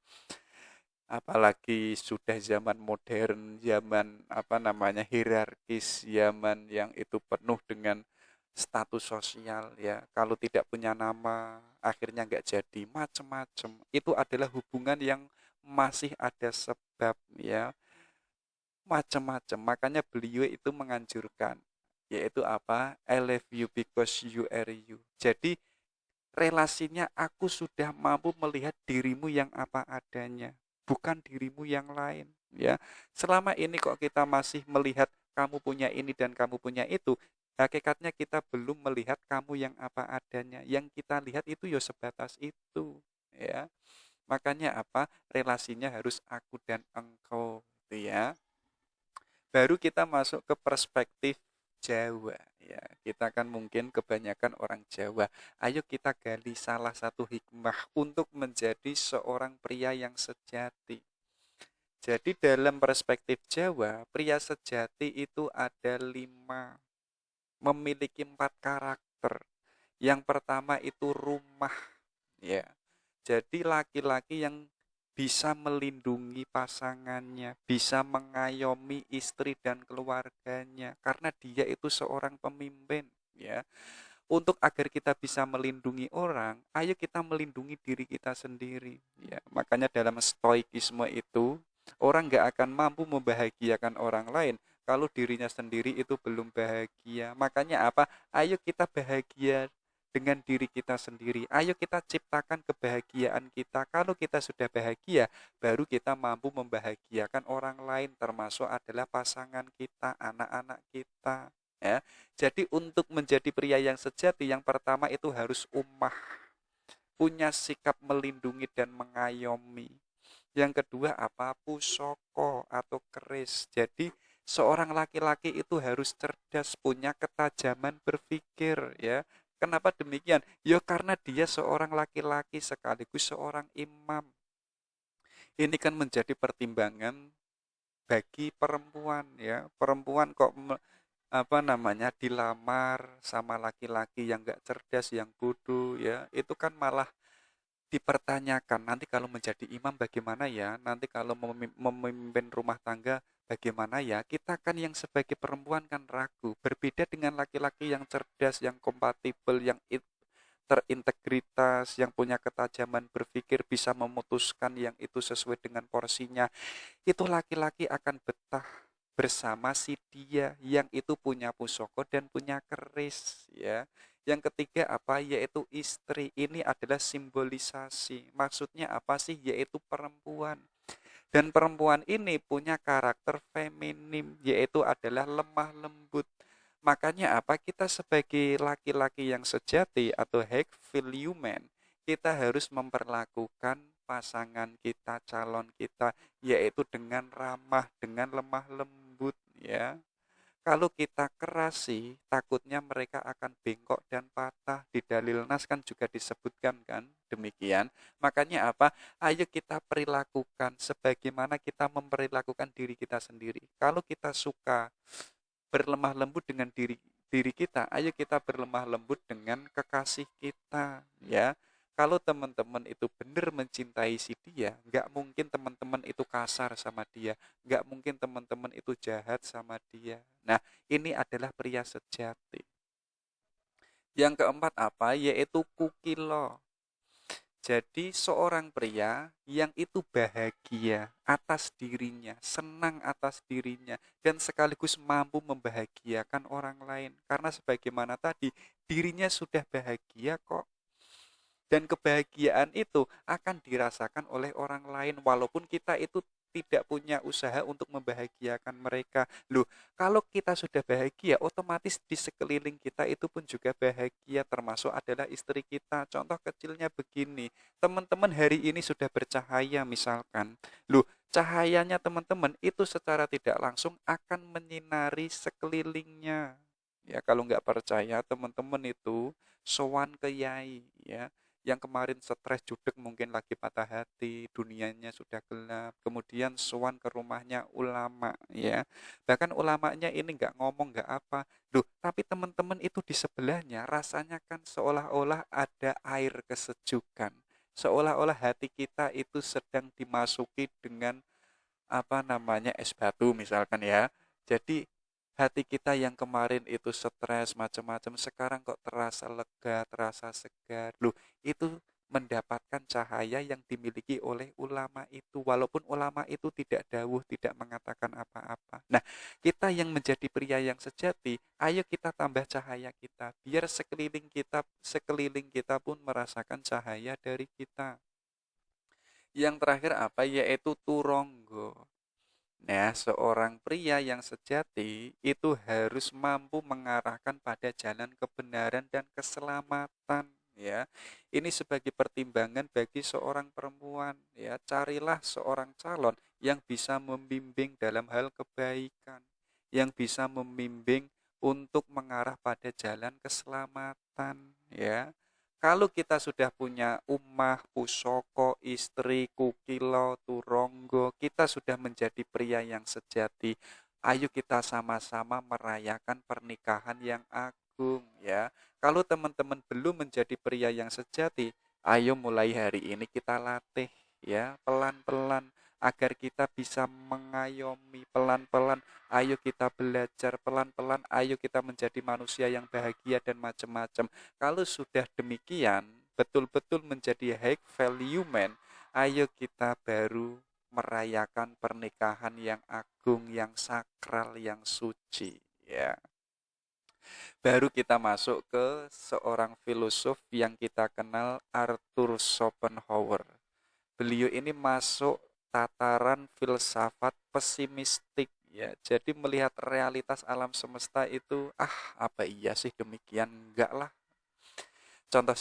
Apalagi sudah zaman modern, zaman apa namanya hierarkis, zaman yang itu penuh dengan status sosial ya. Kalau tidak punya nama, akhirnya nggak jadi macem-macem. Itu adalah hubungan yang masih ada sebab ya, macam-macam. Makanya beliau itu menganjurkan, yaitu apa? I love you because you are you. Jadi relasinya aku sudah mampu melihat dirimu yang apa adanya, bukan dirimu yang lain. Ya, selama ini kok kita masih melihat kamu punya ini dan kamu punya itu, hakikatnya kita belum melihat kamu yang apa adanya. Yang kita lihat itu ya sebatas itu. Ya, makanya apa? Relasinya harus aku dan engkau, gitu ya. Baru kita masuk ke perspektif Jawa ya. Kita kan mungkin kebanyakan orang Jawa. Ayo kita gali salah satu hikmah untuk menjadi seorang pria yang sejati. Jadi dalam perspektif Jawa, pria sejati itu ada 5, memiliki 4 karakter. Yang pertama itu rumah ya. Jadi laki-laki yang bisa melindungi pasangannya, bisa mengayomi istri dan keluarganya, karena dia itu seorang pemimpin, ya. Untuk agar kita bisa melindungi orang, ayo kita melindungi diri kita sendiri, ya. Makanya dalam stoikisme itu, orang nggak akan mampu membahagiakan orang lain kalau dirinya sendiri itu belum bahagia. Makanya apa? Ayo kita bahagia dengan diri kita sendiri. Ayo kita ciptakan kebahagiaan kita. Kalau kita sudah bahagia, baru kita mampu membahagiakan orang lain, termasuk adalah pasangan kita, anak-anak kita. Ya, jadi untuk menjadi pria yang sejati, yang pertama itu harus ummah, punya sikap melindungi dan mengayomi. Yang kedua apa? Pusoko atau keris. Jadi seorang laki-laki itu harus cerdas, punya ketajaman berpikir ya. Kenapa demikian? Ya karena dia seorang laki-laki sekaligus seorang imam. Ini kan menjadi pertimbangan bagi perempuan ya. Perempuan kok apa namanya dilamar sama laki-laki yang gak cerdas, yang bodoh ya. Itu kan malah dipertanyakan, nanti kalau menjadi imam bagaimana ya, nanti kalau memimpin rumah tangga bagaimana ya. Kita kan yang sebagai perempuan kan ragu, berbeda dengan laki-laki yang cerdas, yang kompatibel, yang terintegritas, yang punya ketajaman berpikir, bisa memutuskan yang itu sesuai dengan porsinya. Itu laki-laki akan betah bersama si dia yang itu punya pusoko dan punya keris ya. Yang ketiga apa? Yaitu istri. Ini adalah simbolisasi. Maksudnya apa sih? Yaitu perempuan. Dan perempuan ini punya karakter feminim, yaitu adalah lemah lembut. Makanya apa? Kita sebagai laki-laki yang sejati atau hegel human, kita harus memperlakukan pasangan kita, calon kita, yaitu dengan ramah, dengan lemah lembut, ya. Kalau kita kerasi, takutnya mereka akan bengkok dan patah. Di dalil nas kan juga disebutkan kan, demikian. Makanya apa? Ayo kita perilakukan sebagaimana kita memperlakukan diri kita sendiri. Kalau kita suka berlemah lembut dengan diri diri kita, ayo kita berlemah lembut dengan kekasih kita, ya. Kalau teman-teman itu benar mencintai si dia, nggak mungkin teman-teman itu kasar sama dia, nggak mungkin teman-teman itu jahat sama dia. Nah, ini adalah pria sejati. Yang keempat apa? Yaitu kukilo. Jadi seorang pria yang itu bahagia atas dirinya, senang atas dirinya, dan sekaligus mampu membahagiakan orang lain. Karena sebagaimana tadi, dirinya sudah bahagia kok. Dan kebahagiaan itu akan dirasakan oleh orang lain walaupun kita itu tidak punya usaha untuk membahagiakan mereka. Loh, kalau kita sudah bahagia, otomatis di sekeliling kita itu pun juga bahagia, termasuk adalah istri kita. Contoh kecilnya begini, teman-teman hari ini sudah bercahaya misalkan. Loh, cahayanya teman-teman itu secara tidak langsung akan menyinari sekelilingnya. Ya, kalau nggak percaya, teman-teman itu sowan ke yai, ya, yang kemarin stres judek mungkin lagi patah hati, dunianya sudah gelap, kemudian sowan ke rumahnya ulama, ya, bahkan ulamanya ini nggak ngomong nggak apa, loh, tapi teman-teman itu di sebelahnya rasanya kan seolah-olah ada air kesejukan, seolah-olah hati kita itu sedang dimasuki dengan apa namanya es batu misalkan, ya. Jadi hati kita yang kemarin itu stres macam-macam sekarang kok terasa lega, terasa segar. Loh, itu mendapatkan cahaya yang dimiliki oleh ulama itu walaupun ulama itu tidak dawuh, tidak mengatakan apa-apa. Nah, kita yang menjadi pria yang sejati, ayo kita tambah cahaya kita biar sekeliling kita pun merasakan cahaya dari kita. Yang terakhir apa? Yaitu turonggo. Nah, seorang pria yang sejati itu harus mampu mengarahkan pada jalan kebenaran dan keselamatan, ya. Ini sebagai pertimbangan bagi seorang perempuan, ya. Carilah seorang calon yang bisa membimbing dalam hal kebaikan, yang bisa membimbing untuk mengarah pada jalan keselamatan, ya. Kalau kita sudah punya umah, pusoko, istri, kukilo, turonggo, kita sudah menjadi pria yang sejati. Ayo kita sama-sama merayakan pernikahan yang agung, ya. Kalau teman-teman belum menjadi pria yang sejati, ayo mulai hari ini kita latih, ya, pelan-pelan agar kita bisa mengayomi pelan-pelan. Ayo kita belajar pelan-pelan, ayo kita menjadi manusia yang bahagia dan macam-macam. Kalau sudah demikian, betul-betul menjadi high value man, ayo kita baru merayakan pernikahan yang agung, yang sakral, yang suci, ya. Baru kita masuk ke seorang filosof yang kita kenal, Arthur Schopenhauer. Beliau ini masuk tataran filsafat pesimistik, ya. Jadi melihat realitas alam semesta itu, apa iya sih demikian? Enggak lah. Contoh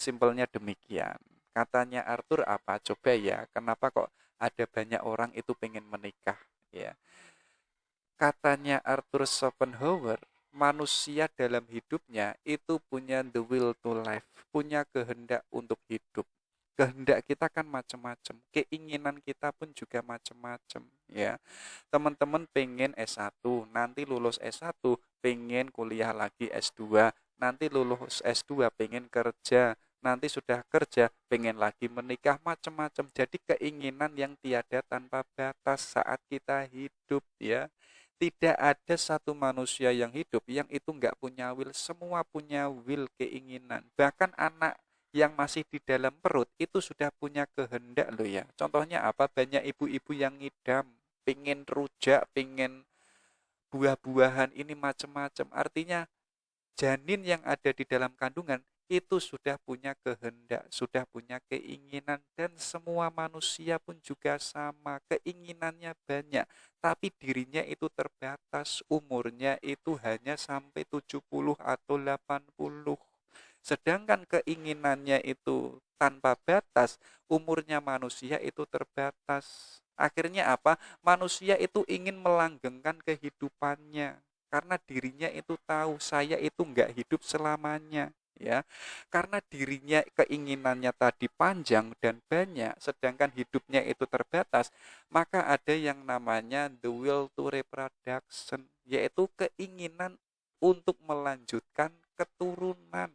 simpelnya demikian. Katanya Arthur apa? Coba ya, kenapa kok ada banyak orang itu pengen menikah, ya. Katanya Arthur Schopenhauer, manusia dalam hidupnya itu punya the will to live, punya kehendak untuk hidup. Kehendak kita kan macam-macam, keinginan kita pun juga macam-macam, ya. Teman-teman pengen S1, nanti lulus S1 pengen kuliah lagi S2, nanti lulus S2 pengen kerja, nanti sudah kerja pengen lagi menikah, macam-macam. Jadi keinginan yang tiada tanpa batas saat kita hidup, ya. Tidak ada satu manusia yang hidup yang itu nggak punya will, semua punya will, keinginan. Bahkan anak yang masih di dalam perut itu sudah punya kehendak loh, ya. Contohnya apa? Banyak ibu-ibu yang ngidam, pingin rujak, pingin buah-buahan ini macam-macam. Artinya janin yang ada di dalam kandungan itu sudah punya kehendak, sudah punya keinginan, dan semua manusia pun juga sama, keinginannya banyak, tapi dirinya itu terbatas, umurnya itu hanya sampai 70 atau 80. Sedangkan keinginannya itu tanpa batas, umurnya manusia itu terbatas. Akhirnya apa? Manusia itu ingin melanggengkan kehidupannya karena dirinya itu tahu saya itu enggak hidup selamanya, ya. Karena dirinya keinginannya tadi panjang dan banyak sedangkan hidupnya itu terbatas, maka ada yang namanya the will to reproduction, yaitu keinginan untuk melanjutkan keturunan.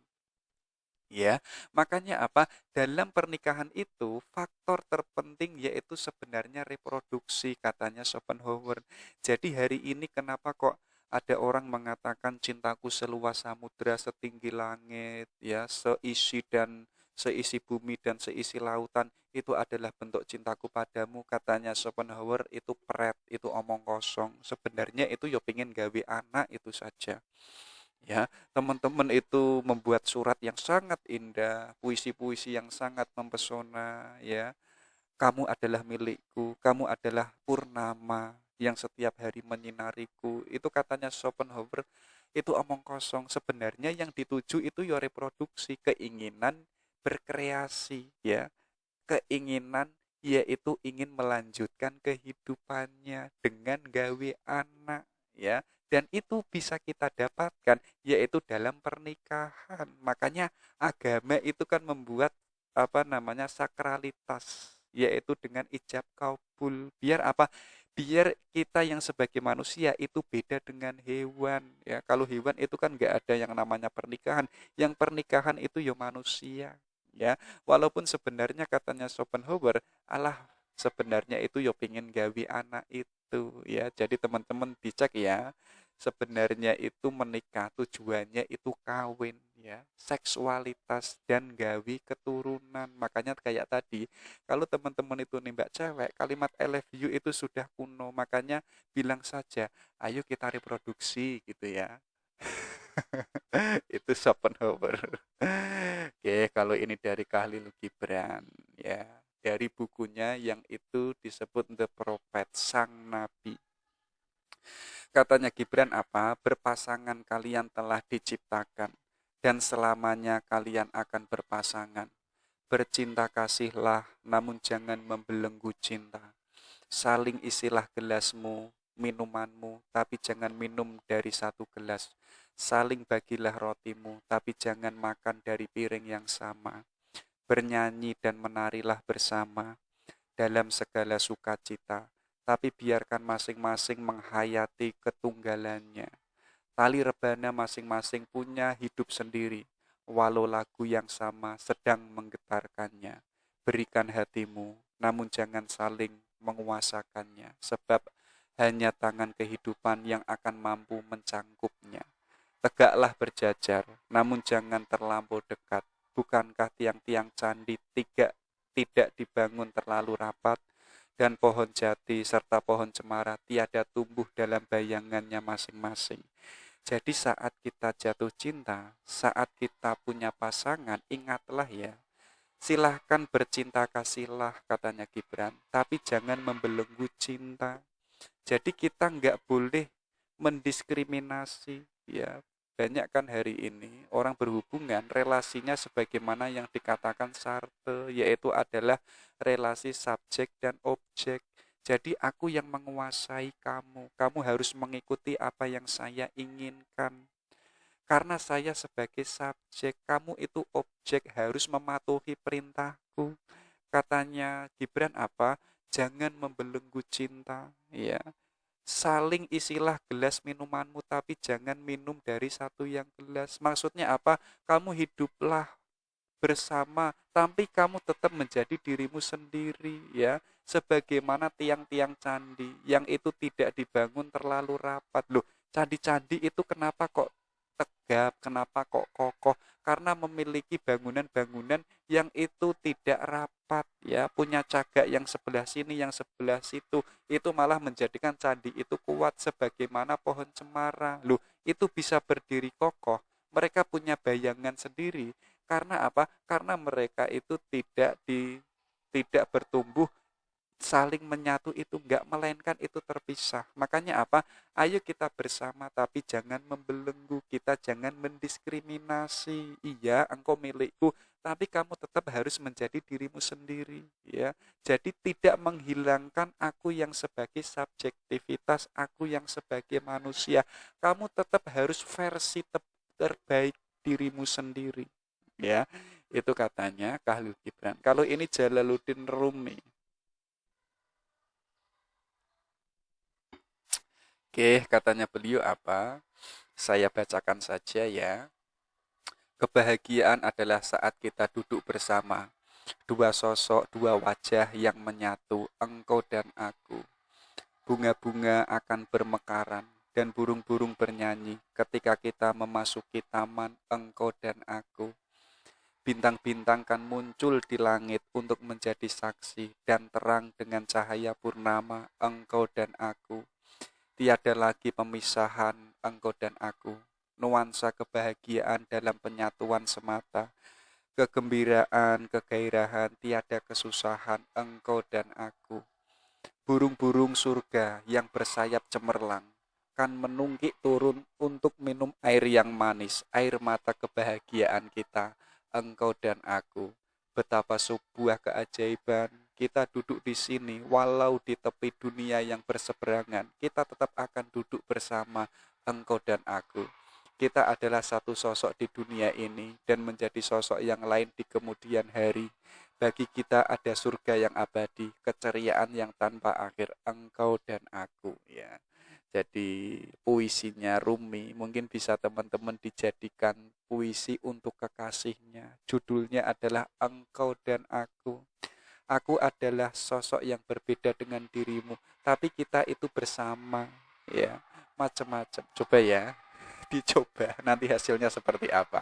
Ya, makanya apa? Dalam pernikahan itu faktor terpenting yaitu sebenarnya reproduksi, katanya Schopenhauer. Jadi hari ini kenapa kok ada orang mengatakan cintaku seluas samudra, setinggi langit, ya, seisi bumi dan seisi lautan itu adalah bentuk cintaku padamu, katanya Schopenhauer. Itu pret, itu omong kosong. Sebenarnya itu yo pengen gawe anak itu saja. Ya, teman-teman itu membuat surat yang sangat indah, puisi-puisi yang sangat mempesona, ya. Kamu adalah milikku, kamu adalah purnama yang setiap hari menyinariku. Itu katanya Schopenhauer, itu omong kosong. Sebenarnya yang dituju itu ya reproduksi, keinginan berkreasi, ya. Keinginan yaitu ingin melanjutkan kehidupannya dengan gawe anak, ya, dan itu bisa kita dapatkan yaitu dalam pernikahan. Makanya agama itu kan membuat apa namanya sakralitas, yaitu dengan ijab kabul. Biar apa? Biar kita yang sebagai manusia itu beda dengan hewan, ya. Kalau hewan itu kan nggak ada yang namanya pernikahan, yang pernikahan itu ya manusia, ya. Walaupun sebenarnya katanya Schopenhauer, Allah sebenarnya itu yo pingin gawe anak itu, ya. Jadi teman-teman dicek ya. Sebenarnya itu menikah tujuannya itu kawin, ya. Seksualitas dan gawe keturunan. Makanya kayak tadi, kalau teman-teman itu nembak cewek, kalimat I love you itu sudah kuno. Makanya bilang saja, ayo kita reproduksi gitu ya. Itu Schopenhauer. Oke, kalau ini dari Khalil Gibran, ya, dari bukunya yang itu disebut The Prophet, Sang Nabi. Katanya Gibran apa? Berpasangan kalian telah diciptakan dan selamanya kalian akan berpasangan. Bercinta kasihlah, namun jangan membelenggu cinta. Saling isilah gelasmu, minumanmu, tapi jangan minum dari satu gelas. Saling bagilah rotimu, tapi jangan makan dari piring yang sama. Bernyanyi dan menarilah bersama dalam segala sukacita, tapi biarkan masing-masing menghayati ketunggalannya. Tali rebana masing-masing punya hidup sendiri, walau lagu yang sama sedang menggetarkannya. Berikan hatimu, namun jangan saling menguasakannya, sebab hanya tangan kehidupan yang akan mampu mencangkupnya. Tegaklah berjajar, namun jangan terlampau dekat. Bukankah tiang-tiang candi tidak dibangun terlalu rapat, dan pohon jati serta pohon cemara tiada tumbuh dalam bayangannya masing-masing. Jadi saat kita jatuh cinta, saat kita punya pasangan, ingatlah ya, silahkan bercinta kasihlah katanya Gibran, tapi jangan membelenggu cinta. Jadi kita nggak boleh mendiskriminasi, ya. Banyak kan hari ini orang berhubungan relasinya sebagaimana yang dikatakan Sartre, yaitu adalah relasi subjek dan objek. Jadi aku yang menguasai kamu, kamu harus mengikuti apa yang saya inginkan. Karena saya sebagai subjek, kamu itu objek, harus mematuhi perintahku. Katanya Gibran apa? Jangan membelenggu cinta, ya. Saling isilah gelas minumanmu, tapi jangan minum dari satu yang gelas. Maksudnya apa? Kamu hiduplah bersama, tapi kamu tetap menjadi dirimu sendiri, ya. Sebagaimana tiang-tiang candi yang itu tidak dibangun terlalu rapat. Loh, candi-candi itu kenapa kok tegap, kenapa kok kokoh? Karena memiliki bangunan-bangunan yang itu tidak rapat, ya, punya cagak yang sebelah sini, yang sebelah situ. Itu malah menjadikan candi itu kuat sebagaimana pohon cemara. Loh, itu bisa berdiri kokoh. Mereka punya bayangan sendiri. Karena apa? Karena mereka itu tidak bertumbuh saling menyatu itu enggak, melainkan itu terpisah. Makanya apa? Ayo kita bersama tapi jangan membelenggu, kita jangan mendiskriminasi. Iya, engkau milikku, tapi kamu tetap harus menjadi dirimu sendiri, ya. Jadi tidak menghilangkan aku yang sebagai subjektivitas, aku yang sebagai manusia. Kamu tetap harus versi terbaik dirimu sendiri, ya. Itu katanya Khalil Gibran. Kalau ini Jalaluddin Rumi. Oke, katanya beliau apa? Saya bacakan saja ya. Kebahagiaan adalah saat kita duduk bersama. Dua sosok, dua wajah yang menyatu, engkau dan aku. Bunga-bunga akan bermekaran dan burung-burung bernyanyi ketika kita memasuki taman engkau dan aku. Bintang-bintang kan muncul di langit untuk menjadi saksi dan terang dengan cahaya purnama engkau dan aku. Tiada lagi pemisahan engkau dan aku. Nuansa kebahagiaan dalam penyatuan semata. Kegembiraan, kegairahan, tiada kesusahan engkau dan aku. Burung-burung surga yang bersayap cemerlang kan menungkik turun untuk minum air yang manis, air mata kebahagiaan kita, engkau dan aku. Betapa sebuah keajaiban kita duduk di sini, walau di tepi dunia yang berseberangan, kita tetap akan duduk bersama engkau dan aku. Kita adalah satu sosok di dunia ini dan menjadi sosok yang lain di kemudian hari. Bagi kita ada surga yang abadi, keceriaan yang tanpa akhir, engkau dan aku, ya. Jadi puisinya Rumi mungkin bisa teman-teman dijadikan puisi untuk kekasihnya. Judulnya adalah Engkau dan Aku. Aku adalah sosok yang berbeda dengan dirimu, tapi kita itu bersama, ya. Macam-macam. Coba ya, dicoba nanti hasilnya seperti apa.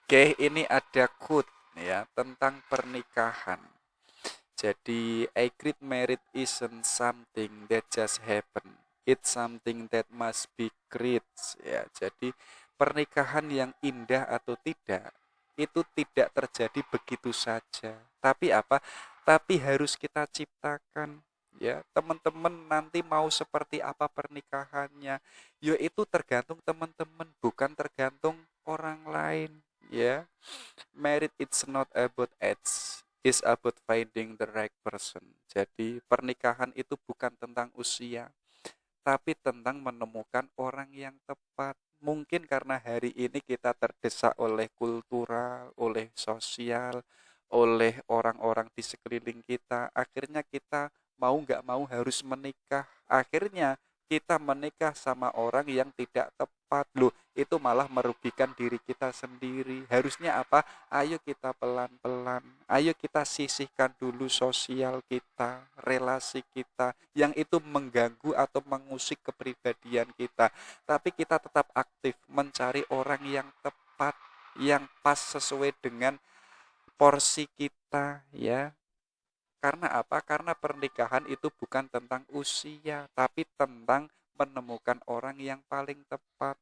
Oke, ini ada quote ya tentang pernikahan. Jadi, a great marriage isn't something that just happen. It's something that must be great. Ya, jadi pernikahan yang indah atau tidak itu tidak terjadi begitu saja. Tapi apa? Tapi harus kita ciptakan. Ya, teman-teman nanti mau seperti apa pernikahannya? Yo itu tergantung teman-teman, bukan tergantung orang lain. Ya, married it's not about age, is about finding the right person. Jadi pernikahan itu bukan tentang usia, tapi tentang menemukan orang yang tepat. Mungkin karena hari ini kita terdesak oleh kultural, oleh sosial, oleh orang-orang di sekeliling kita. Akhirnya kita mau nggak mau harus menikah. Akhirnya kita menikah sama orang yang tidak tepat. Loh, itu malah merugikan diri kita sendiri. Harusnya apa? Ayo kita pelan-pelan. Ayo kita sisihkan dulu sosial kita, relasi kita yang itu mengganggu atau mengusik kepribadian kita. Tapi kita tetap aktif mencari orang yang tepat, yang pas sesuai dengan porsi kita, ya. Karena apa? Karena pernikahan itu bukan tentang usia, tapi tentang menemukan orang yang paling tepat.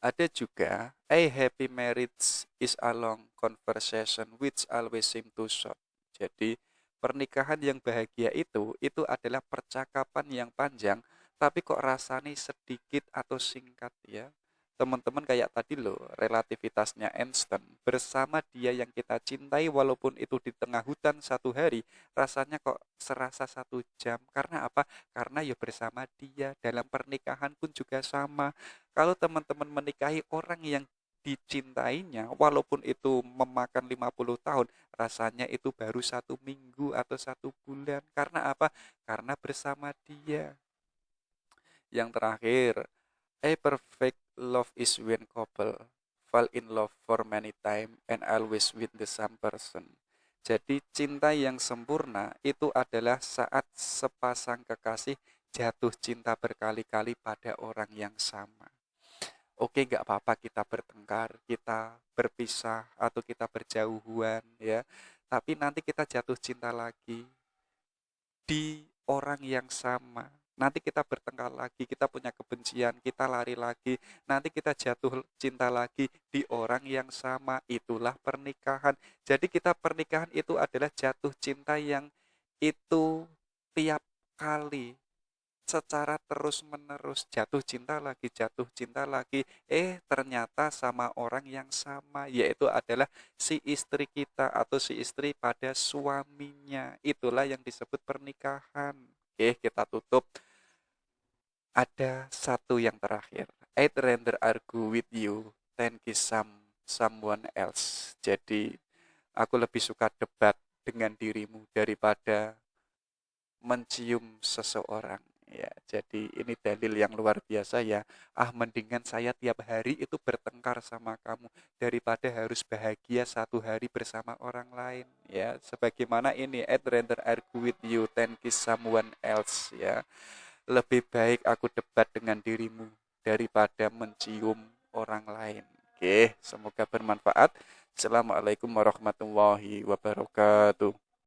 Ada juga, a happy marriage is a long conversation which always seem too short. Jadi, pernikahan yang bahagia itu adalah percakapan yang panjang, tapi kok rasanya sedikit atau singkat, ya. Teman-teman kayak tadi loh, relativitasnya Einstein. Bersama dia yang kita cintai walaupun itu di tengah hutan satu hari, rasanya kok serasa 1 jam. Karena apa? Karena ya bersama dia. Dalam pernikahan pun juga sama. Kalau teman-teman menikahi orang yang dicintainya, walaupun itu memakan 50 tahun, rasanya itu baru 1 minggu atau 1 bulan. Karena apa? Karena bersama dia. Yang terakhir, a perfect love is when couple fall in love for many time and always with the same person. Jadi cinta yang sempurna itu adalah saat sepasang kekasih jatuh cinta berkali-kali pada orang yang sama. Oke, nggak apa-apa kita bertengkar, kita berpisah atau kita berjauhan, ya. Tapi nanti kita jatuh cinta lagi di orang yang sama. nanti kita bertengkar lagi, kita punya kebencian, kita lari lagi, nanti kita jatuh cinta lagi di orang yang sama. Itulah pernikahan. Jadi kita pernikahan itu adalah jatuh cinta yang itu tiap kali secara terus-menerus, jatuh cinta lagi, ternyata sama orang yang sama, yaitu adalah si istri kita atau si istri pada suaminya. Itulah yang disebut pernikahan. Oke, kita tutup. Ada satu yang terakhir. I'd rather argue with you than kiss someone else. Jadi aku lebih suka debat dengan dirimu daripada mencium seseorang. Ya, jadi ini dalil yang luar biasa ya. Mendingan saya tiap hari itu bertengkar sama kamu daripada harus bahagia satu hari bersama orang lain. Ya, sebagaimana ini, I'd rather argue with you than kiss someone else. Ya, lebih baik aku debat dengan dirimu daripada mencium orang lain. Oke, semoga bermanfaat. Assalamualaikum warahmatullahi wabarakatuh.